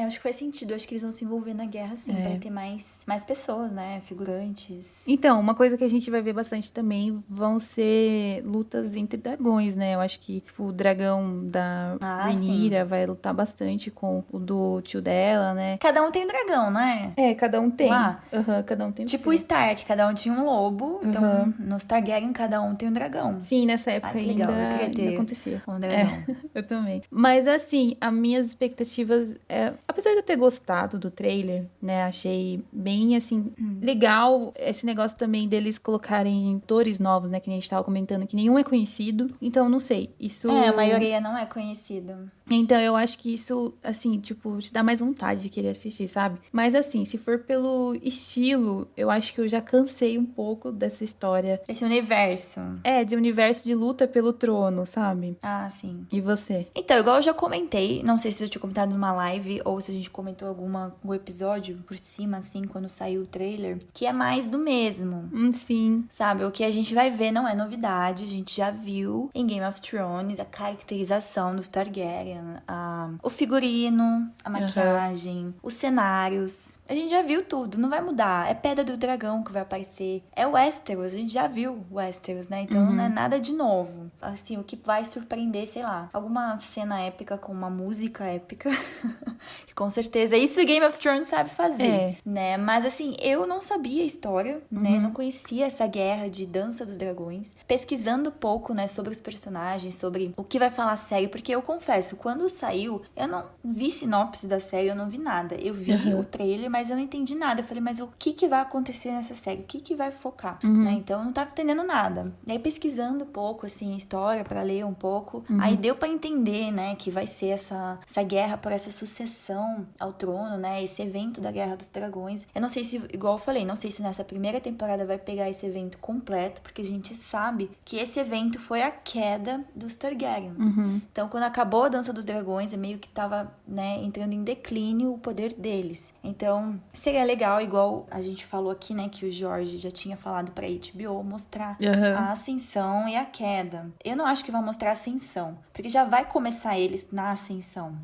Speaker 1: acho que faz sentido. Eu acho que eles vão se envolver na guerra, sim. Vai ter mais pessoas, né? Figurantes.
Speaker 2: Então, uma coisa que a gente vai ver bastante também vão ser lutas entre dragões, né? Eu acho que tipo, o dragão da Rhaenyra vai lutar bastante com o do tio dela, né?
Speaker 1: Cada um tem um dragão, não é?
Speaker 2: Cada um tem.
Speaker 1: Lá.
Speaker 2: Cada um tem o
Speaker 1: Tipo
Speaker 2: seu.
Speaker 1: o Stark, cada um tinha um lobo. Então, nos Targaryen, cada um tem um dragão.
Speaker 2: Sim, nessa época
Speaker 1: que legal. Eu queria
Speaker 2: ainda
Speaker 1: ter
Speaker 2: acontecia.
Speaker 1: um dragão.
Speaker 2: Eu também. Mas assim, as minhas expectativas, apesar de eu ter gostado do trailer, né, achei bem assim legal esse negócio também deles colocarem atores novos, né, que nem a gente tava comentando, que nenhum é conhecido. Então, não sei, isso...
Speaker 1: A maioria não é conhecido.
Speaker 2: Então, eu acho que isso, assim, tipo, te dá mais vontade de querer assistir, sabe? Mas assim, se for pelo estilo, eu acho que eu já cansei um pouco dessa história.
Speaker 1: Esse universo.
Speaker 2: De universo de luta pelo trono, sabe?
Speaker 1: Ah, sim.
Speaker 2: E você?
Speaker 1: Então, igual eu já comentei, não sei se eu tinha comentado numa live ou se a gente comentou algum episódio por cima, assim, quando saiu o trailer, que é mais do mesmo.
Speaker 2: Sim.
Speaker 1: Sabe, o que a gente vai ver não é novidade, a gente já viu em Game of Thrones a caracterização dos Targaryen, o figurino, a maquiagem, os cenários. A gente já viu tudo, não vai mudar. É Pedra do Dragão que vai aparecer. É Westeros, a gente já viu Westeros, né? Então não é nada de novo. Assim, o que vai surpreender, sei lá, alguma cena épica com uma música épica. Que com certeza isso Game of Thrones sabe fazer, né? Mas assim, eu não sabia a história, né? Não conhecia essa guerra de Dança dos Dragões. Pesquisando pouco, né, sobre os personagens, sobre o que vai falar a série, porque eu confesso, quando saiu, eu não vi sinopse da série, eu não vi nada. Eu vi o trailer, mas eu não entendi nada. Eu falei, mas o que vai acontecer nessa série? O que vai focar? Né? Então, eu não tava entendendo nada. E aí, pesquisando um pouco, assim, história, pra ler um pouco, aí deu pra entender, né, que vai ser essa guerra por essa sucessão ao trono, né, esse evento da Guerra dos Dragões. Eu não sei se, igual eu falei, não sei se nessa primeira temporada vai pegar esse evento completo, porque a gente sabe que esse evento foi a queda dos Targaryens. Então, quando acabou a Dança dos Dragões, é meio que tava, né, entrando em declínio o poder deles. Então, seria legal, igual a gente falou aqui, né, que o Jorge já tinha falado pra HBO, mostrar a ascensão e a queda. Eu não acho que vai mostrar a ascensão, porque já vai começar eles na ascensão.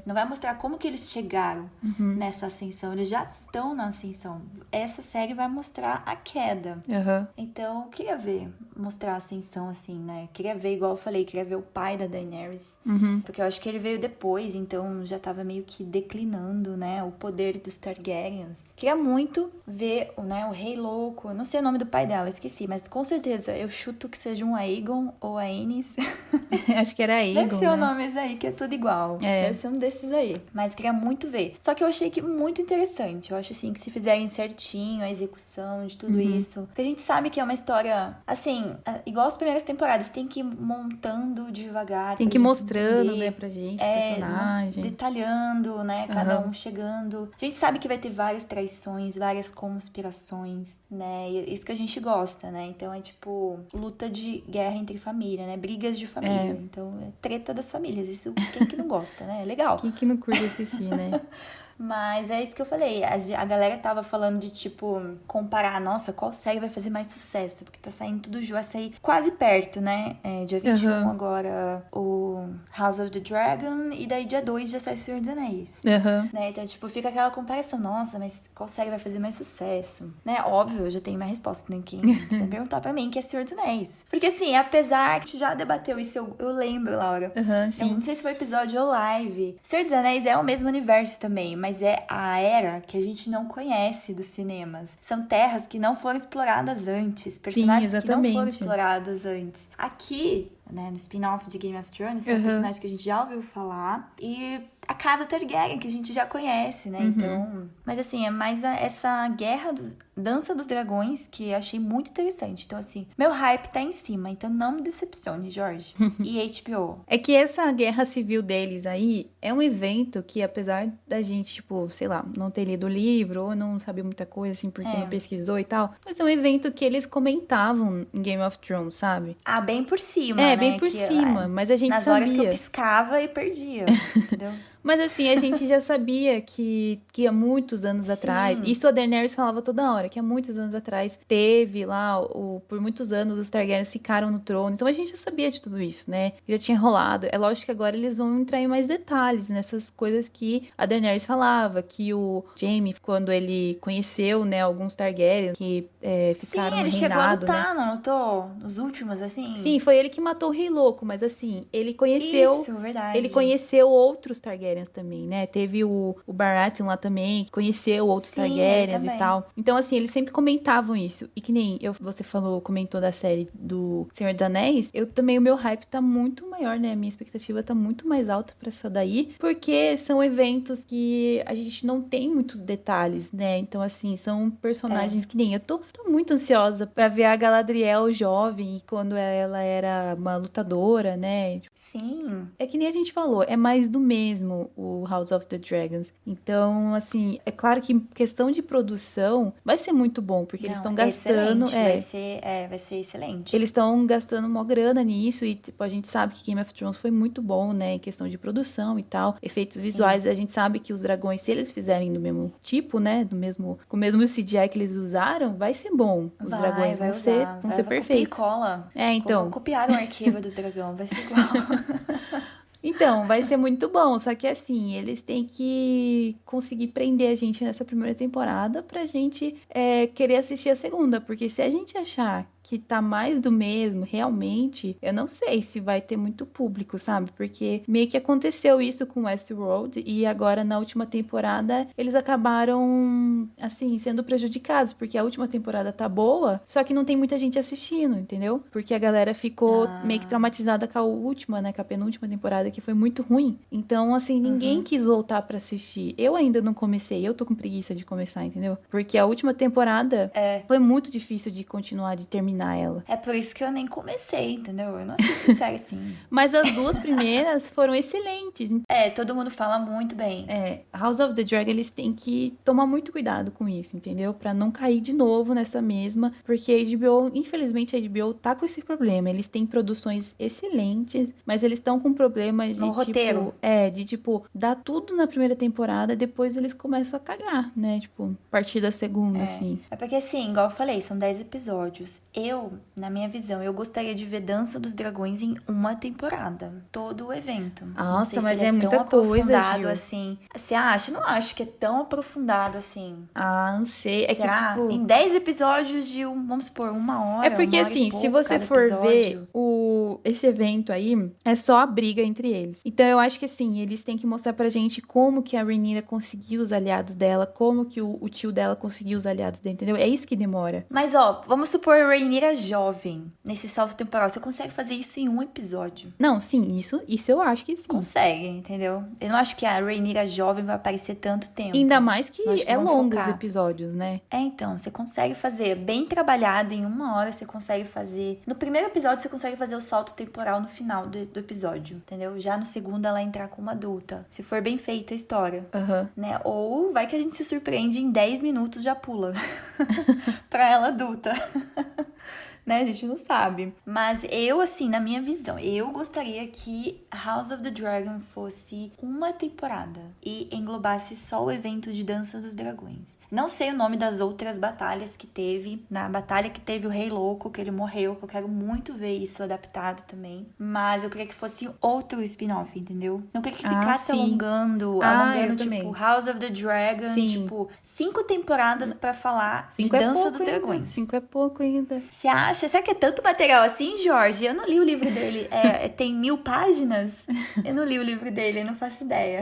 Speaker 1: Não vai mostrar como que eles chegaram nessa ascensão. Eles já estão na ascensão. Essa série vai mostrar a queda. Então, eu queria mostrar a ascensão, assim, né? Queria ver, igual eu falei, queria ver o pai da Daenerys. Porque eu acho que ele veio depois, então já tava meio que declinando, né? O poder dos Targaryens. Queria muito ver, né, o Rei Louco. Eu não sei o nome do pai dela, esqueci. Mas com certeza, eu chuto que seja um Aegon ou Aenys.
Speaker 2: Acho que era Aegon,
Speaker 1: Deve ser o nome esse aí, que é tudo igual. Deve ser um desses aí. Mas queria muito ver. Só que eu achei que muito interessante. Eu acho, assim, que se fizerem certinho a execução de tudo isso. Porque a gente sabe que é uma história, assim, igual as primeiras temporadas. Tem que ir montando devagar.
Speaker 2: Tem que ir mostrando, né, pra gente, personagem.
Speaker 1: Detalhando, né, cada um chegando. A gente sabe que vai ter várias traições, várias conspirações, né, e isso que a gente gosta, né. Então é tipo luta de guerra entre família, né, brigas de família. Então é treta das famílias, isso quem que não gosta, né, é legal.
Speaker 2: Quem que não curte assistir, né?
Speaker 1: Mas é isso que eu falei. A galera tava falando de, tipo, comparar, nossa, qual série vai fazer mais sucesso? Porque tá saindo tudo junto, vai sair quase perto, né? Dia 21 agora o House of the Dragon, e daí dia 2 já sai Senhor dos Anéis. Né? Então, tipo, fica aquela comparação, nossa, mas qual série vai fazer mais sucesso? Né? Óbvio, eu já tenho minha resposta, né? Quem você perguntar pra mim, que é Senhor dos Anéis. Porque assim, apesar que a gente já debateu isso, eu lembro, Laura. Eu não sei se foi episódio ou live. Senhor dos Anéis é o mesmo universo também, mas é a era que a gente não conhece dos cinemas. São terras que não foram exploradas antes, personagens que não foram explorados antes. Aqui, né, no spin-off de Game of Thrones, são personagens que a gente já ouviu falar e a casa Targaryen, que a gente já conhece, né? Então... Mas, assim, é mais essa guerra Dança dos Dragões, que eu achei muito interessante. Então, assim, meu hype tá em cima. Então, não me decepcione, Jorge. E HBO.
Speaker 2: É que essa guerra civil deles aí é um evento que, apesar da gente, tipo, sei lá, não ter lido o livro ou não saber muita coisa, assim, porque não pesquisou e tal, mas é um evento que eles comentavam em Game of Thrones, sabe?
Speaker 1: Ah, bem por cima, né?
Speaker 2: Bem por cima, mas a gente
Speaker 1: nas
Speaker 2: sabia.
Speaker 1: Nas horas que eu piscava e perdia, entendeu?
Speaker 2: Mas assim, a gente já sabia que há muitos anos atrás, isso a Daenerys falava toda hora, que há muitos anos atrás teve lá, por muitos anos os Targaryens ficaram no trono, então a gente já sabia de tudo isso, né? Já tinha rolado. É lógico que agora eles vão entrar em mais detalhes nessas coisas que a Daenerys falava, que o Jaime, quando ele conheceu, né, alguns Targaryens que ficaram no reinado,
Speaker 1: chegou a lutar,
Speaker 2: né?
Speaker 1: Não lutou? Nos últimos, assim?
Speaker 2: Sim, foi ele que matou o Rei Louco, mas assim, ele conheceu...
Speaker 1: Isso, verdade.
Speaker 2: Ele conheceu outros Targaryens também, né? Teve o Baratheon lá também, que conheceu outros Targaryens e tal. Então, assim, eles sempre comentavam isso. E que nem você comentou da série do Senhor dos Anéis, o meu hype tá muito maior, né? A minha expectativa tá muito mais alta pra essa daí, porque são eventos que a gente não tem muitos detalhes, né? Então, assim, são personagens que nem eu tô muito ansiosa pra ver a Galadriel jovem e quando ela era uma lutadora, né?
Speaker 1: Sim.
Speaker 2: É que nem a gente falou, é mais do mesmo o House of the Dragons. Então, assim, é claro que em questão de produção vai ser muito bom, porque eles estão gastando...
Speaker 1: Vai ser excelente.
Speaker 2: Eles estão gastando uma grana nisso e, tipo, a gente sabe que Game of Thrones foi muito bom, né, em questão de produção e tal, efeitos visuais. A gente sabe que os dragões, se eles fizerem do mesmo tipo, né, com o mesmo CGI que eles usaram, vai ser bom. Os dragões vão ser perfeitos.
Speaker 1: Cola.
Speaker 2: Então.
Speaker 1: Copiaram o arquivo dos dragões, vai ser igual.
Speaker 2: Então, vai ser muito bom, só que assim, eles têm que conseguir prender a gente nessa primeira temporada pra gente querer assistir a segunda, porque se a gente achar que tá mais do mesmo, realmente, eu não sei se vai ter muito público, sabe? Porque meio que aconteceu isso com Westworld e agora na última temporada eles acabaram, assim, sendo prejudicados, porque a última temporada tá boa, só que não tem muita gente assistindo, entendeu? Porque a galera ficou meio que traumatizada com a última, né? Com a penúltima temporada, que foi muito ruim. Então, assim, ninguém quis voltar pra assistir. Eu ainda não comecei, eu tô com preguiça de começar, entendeu? Porque a última temporada foi muito difícil de continuar, de terminar ela.
Speaker 1: É por isso que eu nem comecei, entendeu? Eu não assisto série assim.
Speaker 2: Mas as duas primeiras foram excelentes.
Speaker 1: Todo mundo fala muito bem.
Speaker 2: House of the Dragon, eles têm que tomar muito cuidado com isso, entendeu? Pra não cair de novo nessa mesma, porque a HBO, infelizmente a HBO tá com esse problema. Eles têm produções excelentes, mas eles estão com problemas de
Speaker 1: roteiro.
Speaker 2: Dar tudo na primeira temporada, depois eles começam a cagar, né? Tipo, a partir da segunda, assim.
Speaker 1: É porque assim, igual eu falei, são 10 episódios. Na minha visão, eu gostaria de ver Dança dos Dragões em uma temporada. Todo o evento.
Speaker 2: Nossa, mas é muita coisa, Gil.
Speaker 1: Assim. Você acha? Não acho que é tão aprofundado assim.
Speaker 2: Ah, não sei.
Speaker 1: Será?
Speaker 2: Que, tipo...
Speaker 1: Em 10 episódios de, vamos supor, uma hora.
Speaker 2: É porque, assim, se você for ver esse evento aí, é só a briga entre eles. Então, eu acho que, assim, eles têm que mostrar pra gente como que a Rhaenyra conseguiu os aliados dela, como que o tio dela conseguiu os aliados dela, entendeu? É isso que demora.
Speaker 1: Mas, ó, vamos supor a Rhaenyra jovem, nesse salto temporal. Você consegue fazer isso em um episódio?
Speaker 2: Não, sim, isso eu acho que sim.
Speaker 1: Consegue, entendeu? Eu não acho que a Rhaenyra jovem vai aparecer tanto tempo.
Speaker 2: Ainda mais que é longo os episódios, né?
Speaker 1: Então, você consegue fazer bem trabalhado em uma hora, você consegue fazer... No primeiro episódio, você consegue fazer o salto temporal no final do episódio, entendeu? Já no segundo, ela entrar como adulta. Se for bem feita a história, né? Ou vai que a gente se surpreende em 10 minutos já pula pra ela adulta. Né? A gente não sabe. Mas eu, assim, na minha visão, eu gostaria que House of the Dragon fosse uma temporada e englobasse só o evento de Dança dos Dragões. Não sei o nome das outras batalhas que teve. Na batalha que teve o Rei Louco, que ele morreu, que eu quero muito ver isso adaptado também. Mas eu queria que fosse outro spin-off, entendeu? Não queria que ficasse alongando, tipo, House of the Dragon, tipo, 5 temporadas pra falar de Dança dos Dragões.
Speaker 2: 5 é pouco ainda.
Speaker 1: Você acha? Será que é tanto material assim, Jorge? Eu não li o livro dele. Tem 1000 páginas? Eu não li o livro dele, eu não faço ideia.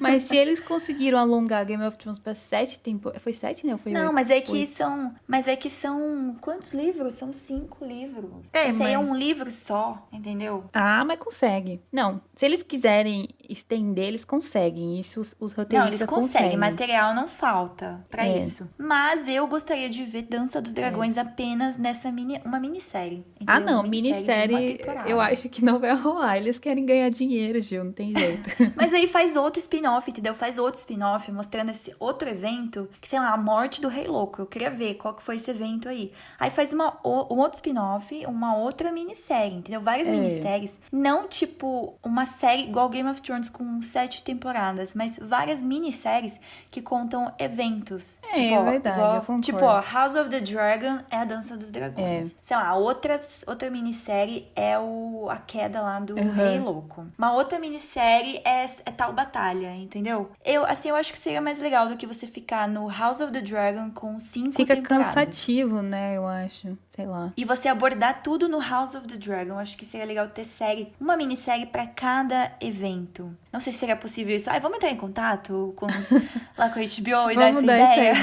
Speaker 2: Mas se eles conseguiram alongar Game of Thrones pra 7 temporadas... Foi 7, né? Ou foi 8?
Speaker 1: Não, mas é que são... Quantos livros? São 5 livros. Esse aí é um livro só, entendeu?
Speaker 2: Ah, mas consegue. Não, se eles quiserem estender, eles conseguem. Isso os
Speaker 1: Não,
Speaker 2: roteiristas
Speaker 1: eles conseguem. Material não falta pra isso. Mas eu gostaria de ver Dança dos Dragões apenas nessa uma minissérie. Entendeu?
Speaker 2: Ah, não,
Speaker 1: Uma minissérie de uma temporada.
Speaker 2: eu acho que não vai rolar. Eles querem ganhar dinheiro, Gil, não tem jeito.
Speaker 1: Mas aí faz outro spin-off, entendeu? Faz outro spin-off mostrando esse outro evento, que sei lá, a morte do Rei Louco. Eu queria ver qual que foi esse evento aí. Aí faz um outro spin-off, uma outra minissérie, entendeu? Várias minisséries. Não tipo uma série igual Game of Thrones com 7 temporadas, mas várias minisséries que contam eventos.
Speaker 2: É verdade, eu concordo.
Speaker 1: Tipo, House of the Dragon é a Dança dos Dragões. Sei lá, outra minissérie é a queda lá do Rei Louco. Uma outra minissérie é tal batalha, entendeu? Eu acho que seria mais legal do que você ficar no House of the Dragon com 5 temporadas.
Speaker 2: Fica cansativo, né, eu acho. Sei lá.
Speaker 1: E você abordar tudo no House of the Dragon. Eu acho que seria legal ter uma minissérie pra cada evento. Não sei se seria possível isso. Vamos entrar em contato lá com a HBO e dar essa ideia?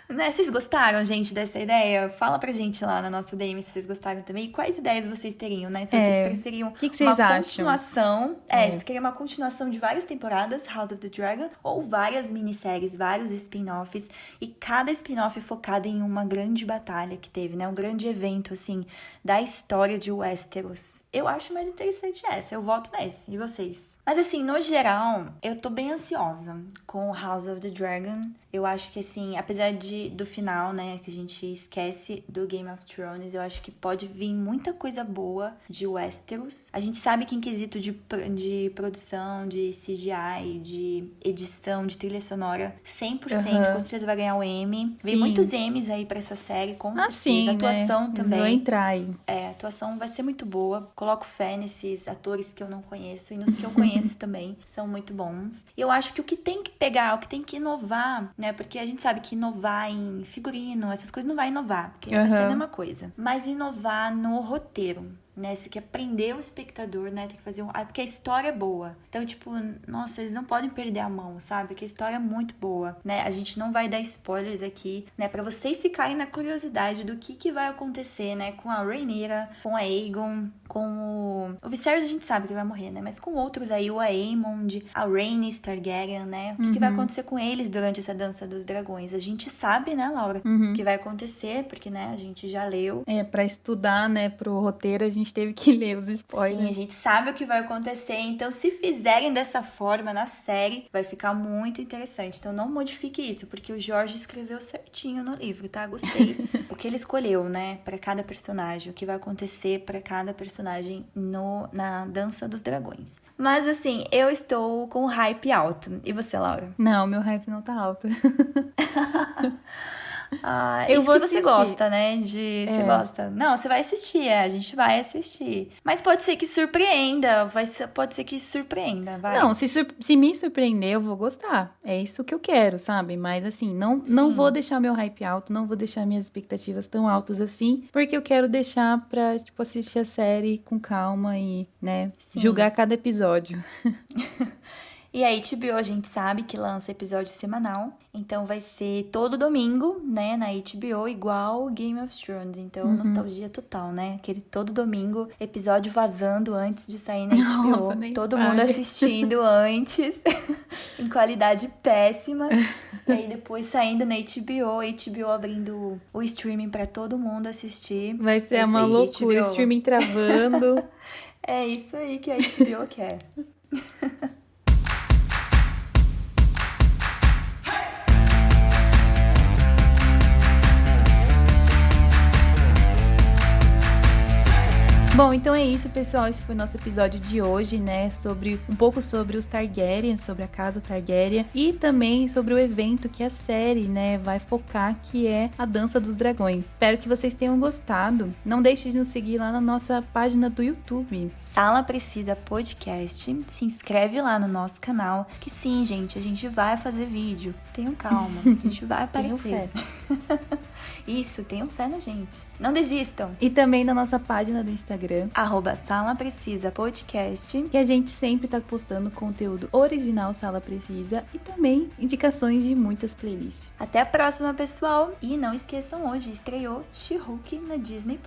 Speaker 1: Né? Vocês gostaram, gente, dessa ideia? Fala pra gente lá na nossa DM se vocês gostaram também. E quais ideias vocês teriam, né? Se vocês preferiam
Speaker 2: vocês
Speaker 1: uma continuação. Se queriam uma continuação de várias temporadas, House of the Dragon, ou várias minisséries, vários spin-offs. E cada spin-off focado em uma grande batalha que teve, né? Um grande evento, assim, da história de Westeros. Eu acho mais interessante essa. Eu voto nesse. E vocês? Mas assim, no geral, eu tô bem ansiosa com House of the Dragon. Eu acho que assim, apesar do final, né, que a gente esquece do Game of Thrones, eu acho que pode vir muita coisa boa de Westeros. A gente sabe que em quesito de produção, de CGI, de edição, de trilha sonora, 100%, com certeza vai ganhar o Emmy. Vem muitos Emmys aí pra essa série, com certeza.
Speaker 2: Sim,
Speaker 1: a atuação também.
Speaker 2: Vou entrar aí.
Speaker 1: A atuação vai ser muito boa. Coloco fé nesses atores que eu não conheço e nos que eu conheço também. São muito bons. E eu acho que o que tem que pegar, o que tem que inovar, né? Porque a gente sabe que inovar em figurino, essas coisas não vai inovar, porque vai ser a mesma coisa. Mas inovar no roteiro, né? Você quer prender o espectador, né? Tem que fazer porque a história é boa. Então, tipo, nossa, eles não podem perder a mão, sabe? Porque a história é muito boa, né? A gente não vai dar spoilers aqui, né? Pra vocês ficarem na curiosidade do que vai acontecer, né? Com a Rhaenyra, com a Aegon, com o Viserys a gente sabe que vai morrer, né? Mas com outros aí, o Aemond, a Rhaenys Targaryen, né? O que vai acontecer com eles durante essa Dança dos Dragões? A gente sabe, né, Laura? O que vai acontecer, porque, né, a gente já leu.
Speaker 2: Pra estudar, né, pro roteiro, a gente teve que ler os spoilers.
Speaker 1: Sim, a gente sabe o que vai acontecer. Então, se fizerem dessa forma na série, vai ficar muito interessante. Então, não modifique isso, porque o Jorge escreveu certinho no livro, tá? Gostei. O que ele escolheu, né, pra cada personagem, o que vai acontecer pra cada personagem na Dança dos Dragões. Mas, assim, eu estou com o hype alto. E você, Laura?
Speaker 2: Não, meu hype não tá alto.
Speaker 1: Eu vou assistir. Você gosta, né? Você gosta. Não, você vai assistir, a gente vai assistir. Mas pode ser que surpreenda. Pode ser que surpreenda, vai.
Speaker 2: Não, se me surpreender, eu vou gostar. É isso que eu quero, sabe? Mas assim, não vou deixar meu hype alto, não vou deixar minhas expectativas tão altas assim, porque eu quero deixar pra, tipo, assistir a série com calma e, né, julgar cada episódio.
Speaker 1: E a HBO a gente sabe que lança episódio semanal, então vai ser todo domingo, né, na HBO, igual Game of Thrones. Então, nostalgia total, né? Aquele todo domingo, episódio vazando antes de sair na HBO. Todo mundo assistindo antes, em qualidade péssima. E aí depois saindo na HBO abrindo o streaming pra todo mundo assistir.
Speaker 2: Vai ser uma loucura, HBO. Streaming travando.
Speaker 1: É isso aí que a HBO quer.
Speaker 2: Bom, então é isso, pessoal. Esse foi o nosso episódio de hoje, né? Um pouco sobre os Targaryen, sobre a casa Targaryen e também sobre o evento que a série, né, vai focar, que é a Dança dos Dragões. Espero que vocês tenham gostado. Não deixe de nos seguir lá na nossa página do YouTube.
Speaker 1: Sala Precisa Podcast. Se inscreve lá no nosso canal. Que sim, gente, a gente vai fazer vídeo. Tenham calma, a gente vai aparecer.
Speaker 2: Tenham fé.
Speaker 1: Isso, tenham fé na gente. Não desistam.
Speaker 2: E também na nossa página do Instagram.
Speaker 1: @Sala Precisa Podcast.
Speaker 2: Que a gente sempre tá postando conteúdo original Sala Precisa e também indicações de muitas playlists.
Speaker 1: Até a próxima, pessoal. E não esqueçam, hoje estreou She-Hulk na Disney+.